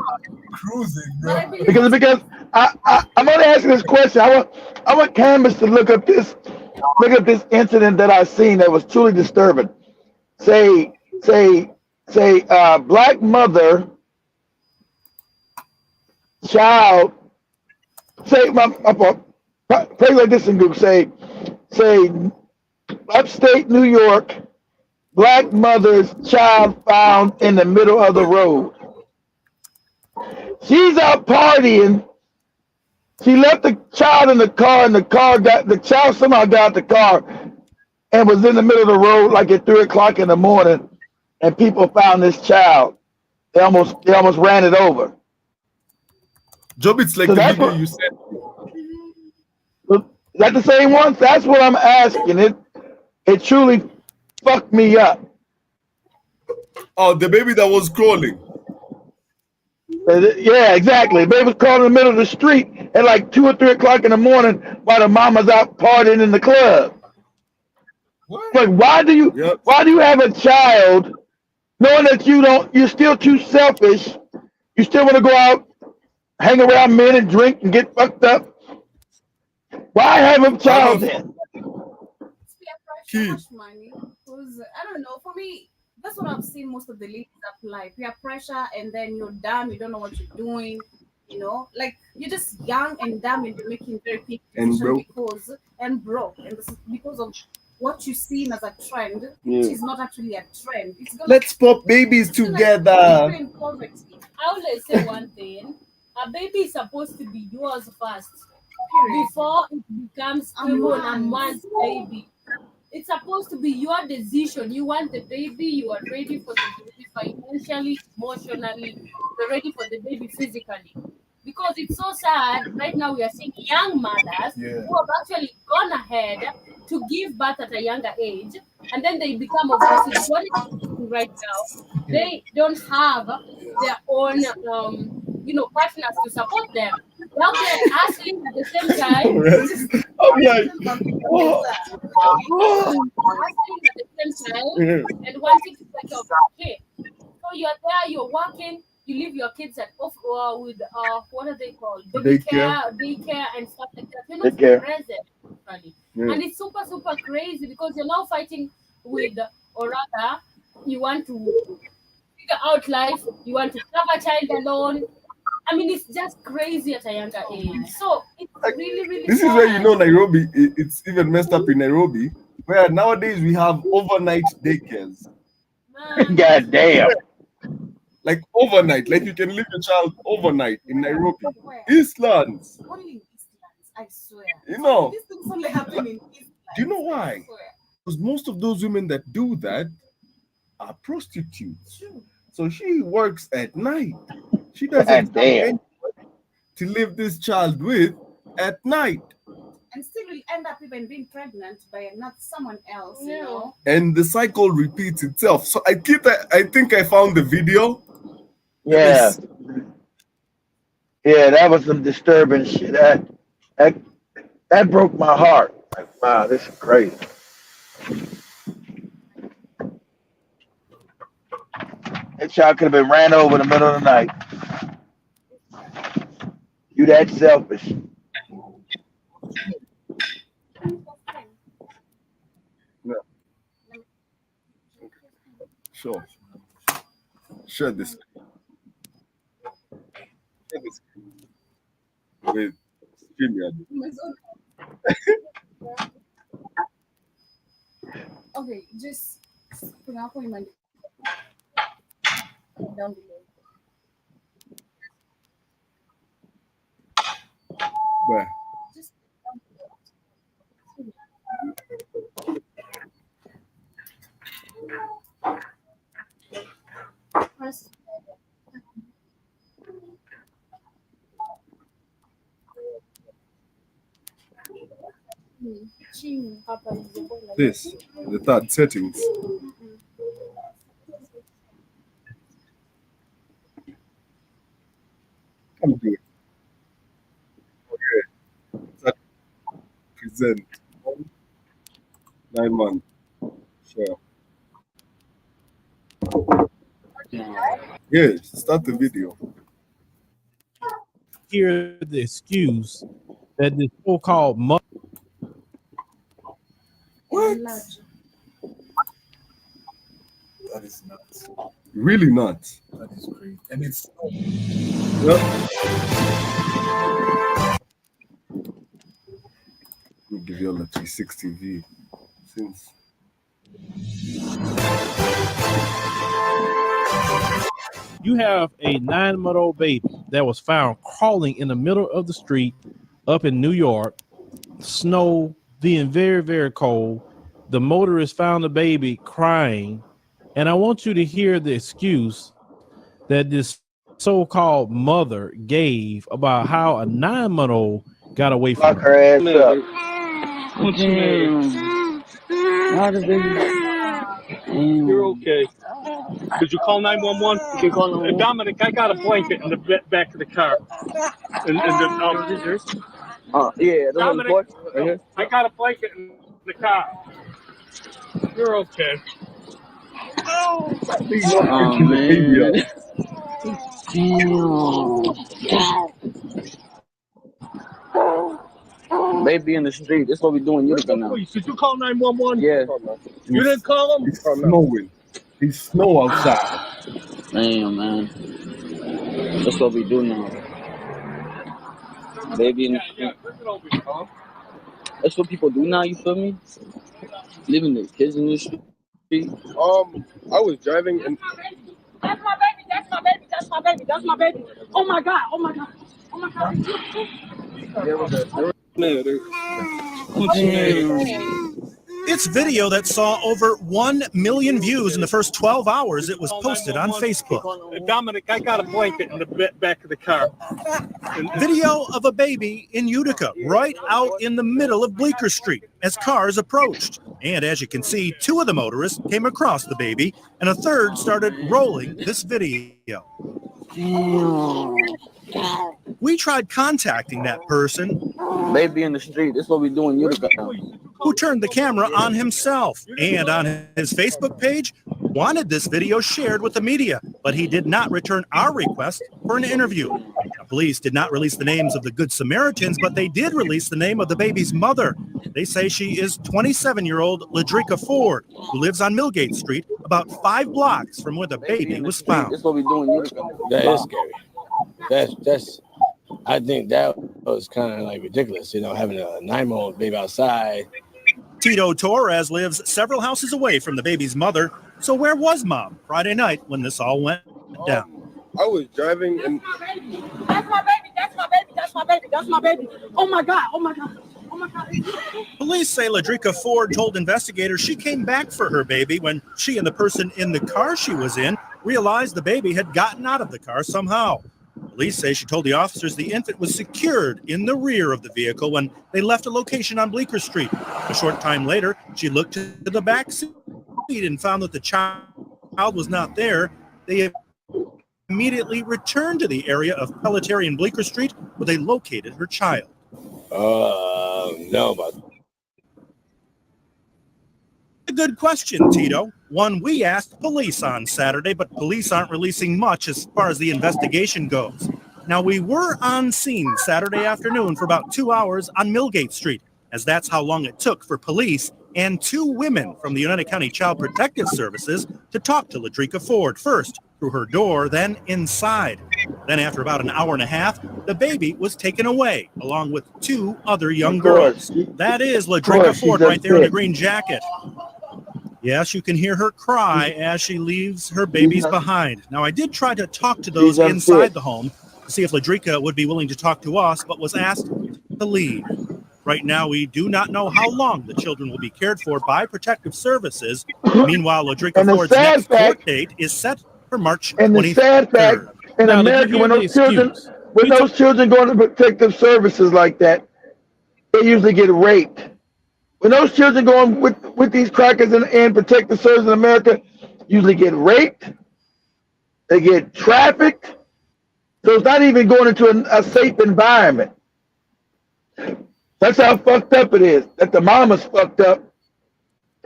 Cruising, but I bro. believe Because I'm only asking this question. I want Canvas to look up this incident that I seen that was truly disturbing. Say black mother child say play like this in Google. Say upstate New York, black mother's child found in the middle of the road. She's out partying. She left the child in the car, and the child somehow got out the car and was in the middle of the road like at 3 o'clock in the morning, and people found this child. They almost ran it over. Job, it's like So the that's video what- you said. Is that the same one? That's what I'm asking. It truly fucked me up. Oh, the baby that was crawling. Yeah, exactly. Baby was caught in the middle of the street at like 2 or 3 o'clock in the morning while the mama's out partying in the club. What? Like, why do you Yep. have a child knowing that you're still too selfish? You still want to go out, hang around men and drink and get fucked up? Why have a child then? it's peer Key. pressure, hush money. Because I don't know, for me, that's what I've seen most of the ladies apply. Peer pressure, and then you're dumb, you don't know what you're doing, you know, like you're just young and dumb and you're making very quick And decisions broke. and this is because of what you see as a trend, Yeah. which is not actually a trend. It's gonna Let's pop babies it's gonna together. keep you in poverty. I always say one thing: a baby is supposed to be yours first Period. before it becomes A even a man's. man's baby. It's supposed to be your decision. You want the baby, you are ready for the baby financially, emotionally, you're ready for the baby physically. Because it's so sad right now, we are seeing young mothers Yeah. who have actually gone ahead to give birth at a younger age, and then they become obsessive. What is happening right now? They don't have their own, partners to support them. They're out there hustling at the same time. I'm like, oh, Hustling at the same time yeah. and wanting to take care of your kid. So you're there, you're working, you leave your kids at off with what are they called? Daycare and stuff like that. You're not Daycare. present, really. Yeah. And it's super, super crazy because you're now fighting with, or rather, you want to figure out life, you want to have a child alone. I mean, it's just crazy at a younger age. So it's really, really This is sad. where you know Nairobi. It's even messed up in Nairobi, where nowadays we have overnight daycares. Man, God damn. Like overnight, like you can leave your child overnight in Nairobi. Where? Eastlands. Only in Eastlands, I swear. You know, These things only happen in Eastlands. do you know I why? swear. Because most of those women that do that are prostitutes. True. So she works at night. She doesn't God have damn. anyone to leave this child with at night. And still will end up even being pregnant by not someone else, you Yeah. know. And the cycle repeats itself. So I think I found the video. Yeah. Yeah, that was some disturbing shit. That broke my heart. Like, wow, this is crazy. That child could have been ran over in the middle of the night. You that selfish. Sure. Share this. Share this with StreamYard. Okay, just kuna hapo imeandikwa down below. Where? Just down below. Press. Chini hapa hivi. This, the third settings. Come do it. Okay. That present. 9 months. Sure. Yes, start the video. Hear the excuse that the so-called mother. What? That is nuts. Really nuts. That is crazy. And it's Yep. We'll give you all a 360 view. Since You have a 9-month-old baby that was found crawling in the middle of the street up in New York, snow being very, very cold. The motorist found the baby crying. And I want you to hear the excuse that this so-called mother gave about how a 9-month-old got away from Lock her. her ass up. You're okay. Did you call 911? Dominic, I got a blanket in the back of the car. Yeah, Dominic, I got a blanket in the car. You're okay. Oh, man. Baby in the street. That's what we do in Utica now. Did you call 911? Yeah. You didn't call him? it's snowing. It's snow outside. Damn, man. That's what we do now. Baby in the street. That's what people do now, you feel me? Leaving their kids in the street. I was driving and That's my baby. That's my baby. That's my baby. That's my baby. Oh my God. Oh my God. Oh my God. It's video that saw over 1 million views in the first 12 hours it was posted on Facebook. Dominic, I got a blanket in the back of the car. Video of a baby in Utica, right out in the middle of Bleecker Street as cars approached. And as you can see, 2 of the motorists came across the baby and a third started rolling this video. We tried contacting that person. Baby in the street. That's what we do in Utica now. Who turned the camera on himself and on his Facebook page wanted this video shared with the media, but he did not return our request for an interview. Police did not release the names of the Good Samaritans, but they did release the name of the baby's mother. They say she is 27-year-old Ladrika Ford, who lives on Millgate Street, about 5 blocks from where the baby was found. That's what we do in Utica. That is scary. That's. I think that was kind of like ridiculous, having a 9-month-old baby outside. Tito Torres lives several houses away from the baby's mother. So where was Mom Friday night when this all went down? I was driving and That's my baby. That's my baby. That's my baby. That's my baby. Oh my God. Oh my God. Oh my God. Police say Ladrika Ford told investigators she came back for her baby when she and the person in the car she was in realized the baby had gotten out of the car somehow. Police say she told the officers the infant was secured in the rear of the vehicle when they left a location on Bleecker Street. A short time later, she looked to the back seat and found that the child was not there. They immediately returned to the area of Pelletier and Bleecker Street where they located her child. No, but A good question, Tito. One we asked police on Saturday, but police aren't releasing much as far as the investigation goes. Now, we were on scene Saturday afternoon for about 2 hours on Millgate Street, as that's how long it took for police and 2 women from the United County Child Protective Services to talk to Ladrika Ford, first through her door, then inside. Then after about an hour and a half, the baby was taken away, along with 2 other young girls. That is Ladrika Ford right there in the green jacket. Yes, you can hear her cry as she leaves her babies behind. Now, I did try to talk to those inside the home to see if Ladrika would be willing to talk to us, but was asked to leave. Right now, we do not know how long the children will be cared for by protective services. Meanwhile, Ladrika Ford's next court date is set for March 23rd. And the sad fact, in Now, did you America, hear when the those children, excuse? when those children go to protective services like that, they usually get raped. When those children go on with these crackers and protective services in America, usually get raped, they get trafficked. So it's not even going into a safe environment. That's how fucked up it is. That the mama's fucked up.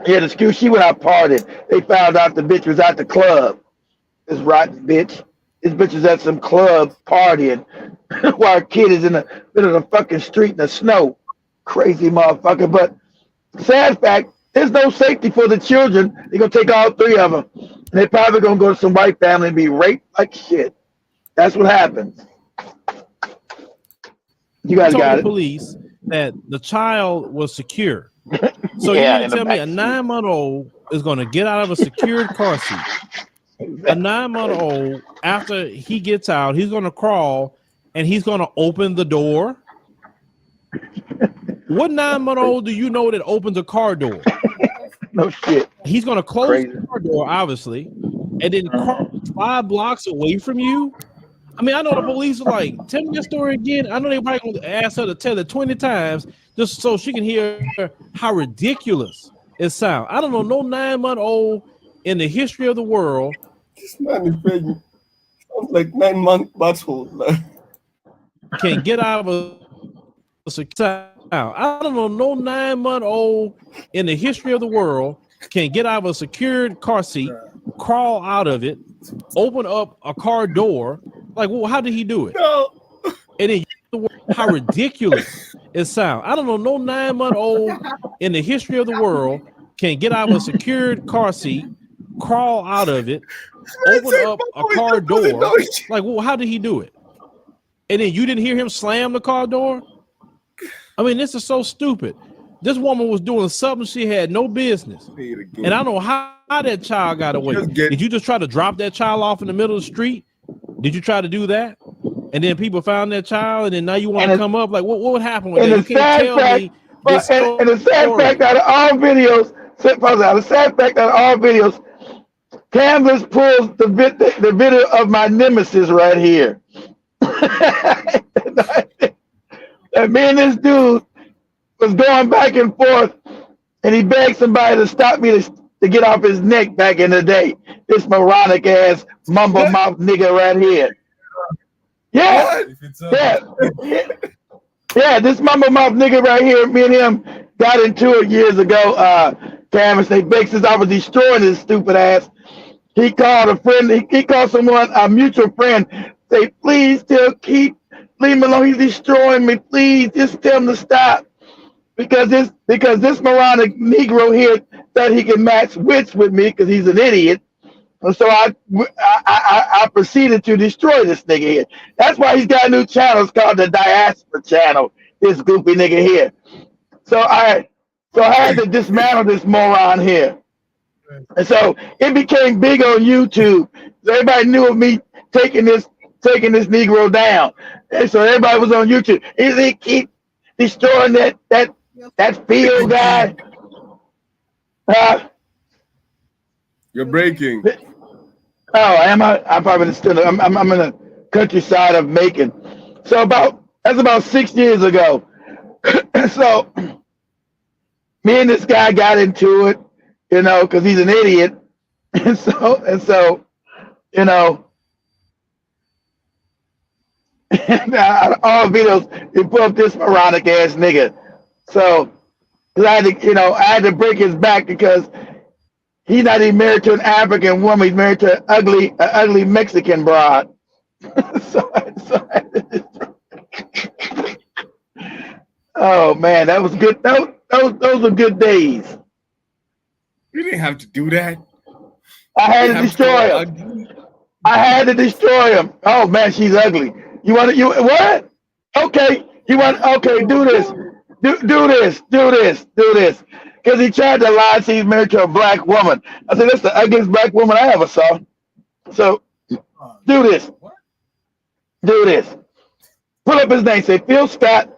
Yeah, the excuse, she went out partying. They found out the bitch was at the club. This rotten bitch. This bitch is at some club partying while a kid is in the middle of the fucking street in the snow. Crazy motherfucker. But sad fact, there's no safety for the children. They're going to take all three of them. And they're probably going to go to some white family and be raped like shit. That's what happens. You guys got it. Police that the child was secure. So Yeah, you mean to tell me a 9-month-old is going to get out of a secured car seat? A 9-month-old, after he gets out, he's going to crawl and he's going to open the door? What 9-month-old do you know that opens a car door? No shit. He's going to close the car door, obviously, and then crawl 5 blocks away from you? I mean, I know the police are like, tell me your story again. I know they probably going to ask her to tell it 20 times just so she can hear how ridiculous it sounds. I don't know no 9-month-old in the history of the world. This man is pregnant. Sounds like 9-month butthole. Can get out of a secure. I don't know no 9-month-old in the history of the world can get out of a secured car seat, crawl out of it, open up a car door. Like, well, how did he do it? No. And then how ridiculous it sounds. I don't know no 9-month-old in the history of the world can get out of a secured car seat, crawl out of it, open up a car door. Like, well, how did he do it? And then you didn't hear him slam the car door? I mean, this is so stupid. This woman was doing something she had no business. And I don't know how that child got away. Did you just try to drop that child off in the middle of the street? Did you try to do that? And then people found that child, and then now you want to come up? Like, what would happen with that? You can't tell me this story. And the sad fact out of all videos, the sad fact out of all videos, Canvas pulls the video of my nemesis right here. And me and this dude was going back and forth, and he begged somebody to stop me to get off his neck back in the day. This moronic ass mumble mouth nigga right here. Yeah, yeah, this mumble mouth nigga right here. Me and him got into it years ago. Canvas, they begged since I was destroying his stupid ass. He called a friend. He called someone, a mutual friend. Say, please, leave him alone. He's destroying me. Please, just tell him to stop. Because this moronic Negro here thought he can match wits with me because he's an idiot. And so I proceeded to destroy this nigga here. That's why he's got a new channel. It's called the Diaspora Channel. This goofy nigga here. So I had to dismantle this moron here. And so it became big on YouTube. So everybody knew of me taking this Negro down. And so everybody was on YouTube. He keep destroying that field guy. You're breaking. Oh, am I? I'm probably still. I'm in the countryside of Macon. So that's about 6 years ago. So me and this guy got into it, you know, because he's an idiot, and so, you know. And all videos, they put up this moronic ass nigga. So, I had to break his back because he's not even married to an African woman. He's married to an ugly Mexican broad. Oh man, that was good. Those were good days. You didn't have to do that. I had to destroy him. I had to destroy him. Oh man, she's ugly. You what? Okay. Do this. Do this. because he tried to lie. He's married to a black woman. I said, that's the ugliest black woman I ever saw. So do this. Do this. Pull up his name. Say Phil Scott.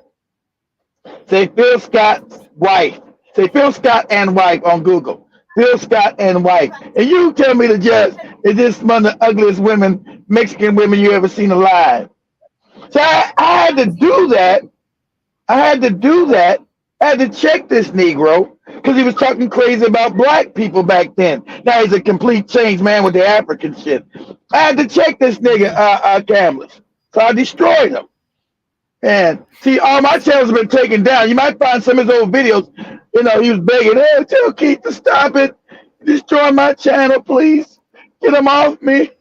Say Phil Scott's wife. Say Phil Scott and wife on Google. Phil Scott and wife. And you tell me the judge is this one of the ugliest women, Mexican women you ever seen alive. So I had to do that. I had to check this Negro because he was talking crazy about black people back then. Now he's a complete changed man with the African shit. I had to check this nigga, Camless. So I destroyed him. And see, all my channels have been taken down. You might find some of his old videos. You know, he was begging, hey, tell Keith to stop it. Destroy my channel, please. Get him off me.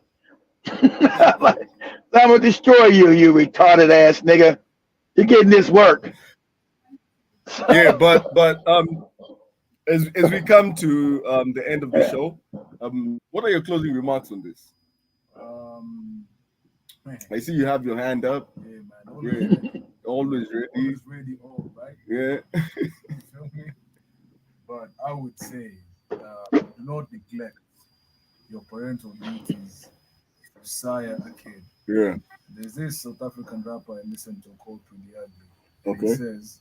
I'm going to destroy you, you retarded ass nigga. You're getting this work. Yeah, but as we come to the end of the show, what are your closing remarks on this? I see you have your hand up. Yeah, man. Always ready. Always ready, all right. Yeah. You feel me? But I would say, do not neglect your parental duties to sire a kid. Yeah. There's this South African rapper I listen to called Pretty Ugly. Okay. He says,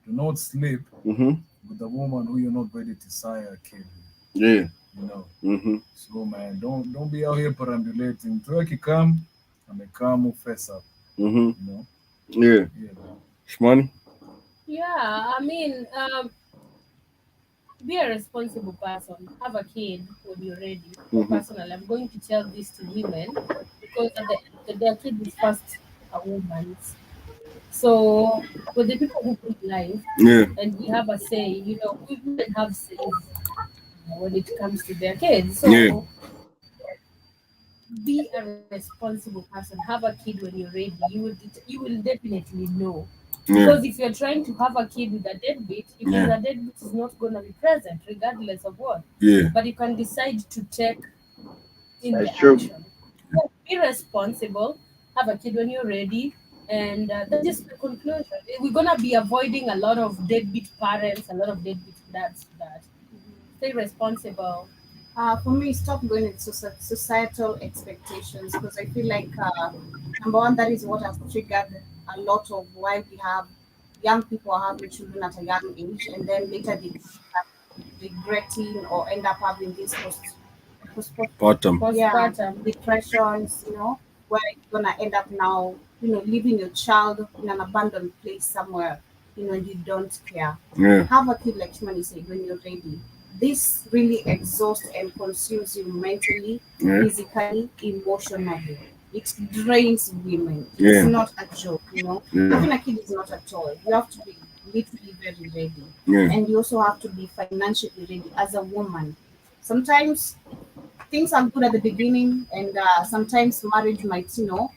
do not sleep with a woman who you're not ready to sire a kid with. Yeah. You know? So, man, don't be out here perambulating. Turkey come, and come face up. You know? Yeah. Shmani? Yeah, I mean, be a responsible person. Have a kid when you're ready. Personally, I'm going to tell this to women because at the end of the day, a kid is first a woman's. So, for the people who put life, and we have a say, you know, women have say when it comes to their kids. So, be a responsible person. Have a kid when you're ready. You will definitely know. Because if you're trying to have a kid with a deadbeat, if a deadbeat is not going to be present, regardless of what. But you can decide to take in the action. So be responsible. Have a kid when you're ready. And that's just the conclusion. We're going to be avoiding a lot of deadbeat parents, a lot of deadbeat dads. Stay responsible. For me, stop going into societal expectations because I feel like, number one, that is what has triggered a lot of why we have young people having children at a young age and then later they start regretting or end up having this postpartum depressions, you know, where you're going to end up now, you know, leaving your child in an abandoned place somewhere, you know, you don't care. Have a kid like Shmani said when you're ready. This really exhausts and consumes you mentally, physically, emotionally. It drains women. It's not a joke, you know. Having a kid is not a toy. You have to be literally very ready. And you also have to be financially ready as a woman. Sometimes things are good at the beginning, and sometimes marriage might, you know,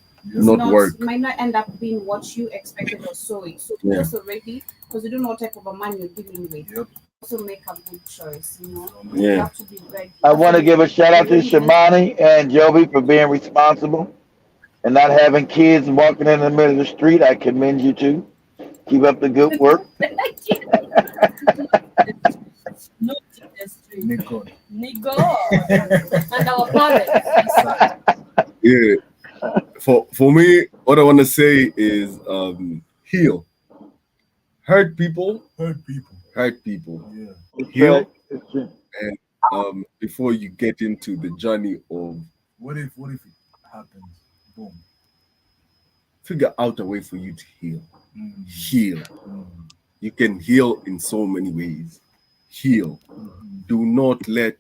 might not end up being what you expected or saw it. So be also ready because you don't know what type of a man you're dealing with. Also make a good choice, you know. You have to be ready. I want to give a shout out to Shimani and Joby for being responsible and not having kids walking in the middle of the street. I commend you too. Keep up the good work. Nico. And our parents. Yeah. For me, what I want to say is heal. Hurt people. Heal. And before you get into the journey of what if it happens? Boom. Figure out a way for you to heal. Heal. You can heal in so many ways. Heal. Do not let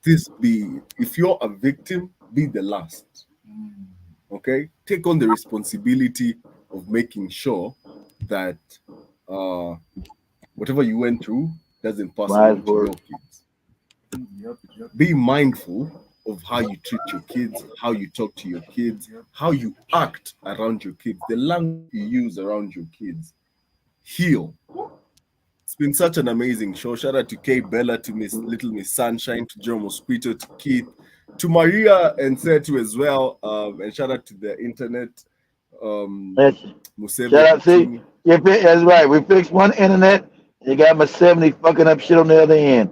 this be, if you're a victim, be the last. Okay? Take on the responsibility of making sure that whatever you went through doesn't pass on to your kids. Be mindful of how you treat your kids, how you talk to your kids, how you act around your kids, the language you use around your kids. Heal. It's been such an amazing show. Shout out to Kay Bella, to Little Miss Sunshine, to Joe Mosquito, to Keith, to Maria and Setu as well. And shout out to the internet. Shout out, see, that's right. We fixed one internet You got my 70 fucking up shit on the other end.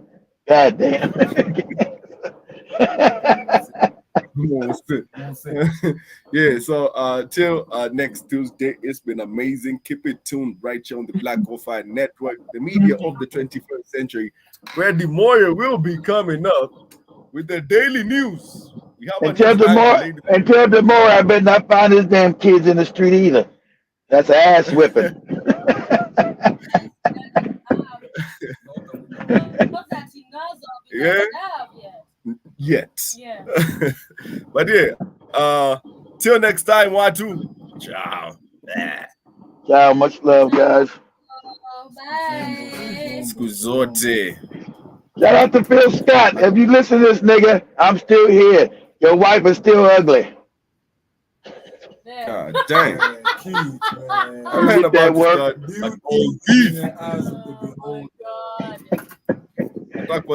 God damn. Yeah, so till next Tuesday, it's been amazing. Keep it tuned right here on the Black Wi-Fi Network, the media of the 21st century, where the Moya will be coming up with the daily news. We have Until tomorrow, I better not find his damn kids in the street either. That's an ass whipping. Yeah. Yet. Yeah. But yeah, till next time, Watu. Ciao. Ciao, much love, guys. Bye. Scuzote. Shout out to Phil Scott. If you listen to this nigga, I'm still here. Your wife is still ugly. God dang. Keith, man. I'm heard about to start.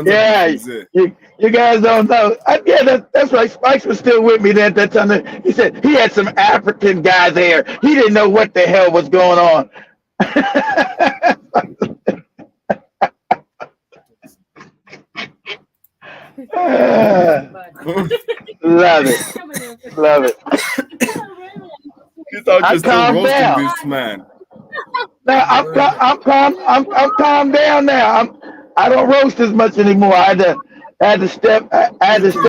Yeah, you guys don't know. Yeah, that's right. Spikes was still with me then at that time. He said he had some African guy there. He didn't know what the hell was going on. Love it. Love it. You thought you're still roasting this man. No, I'm calm down now. I don't roast as much anymore. I had to step.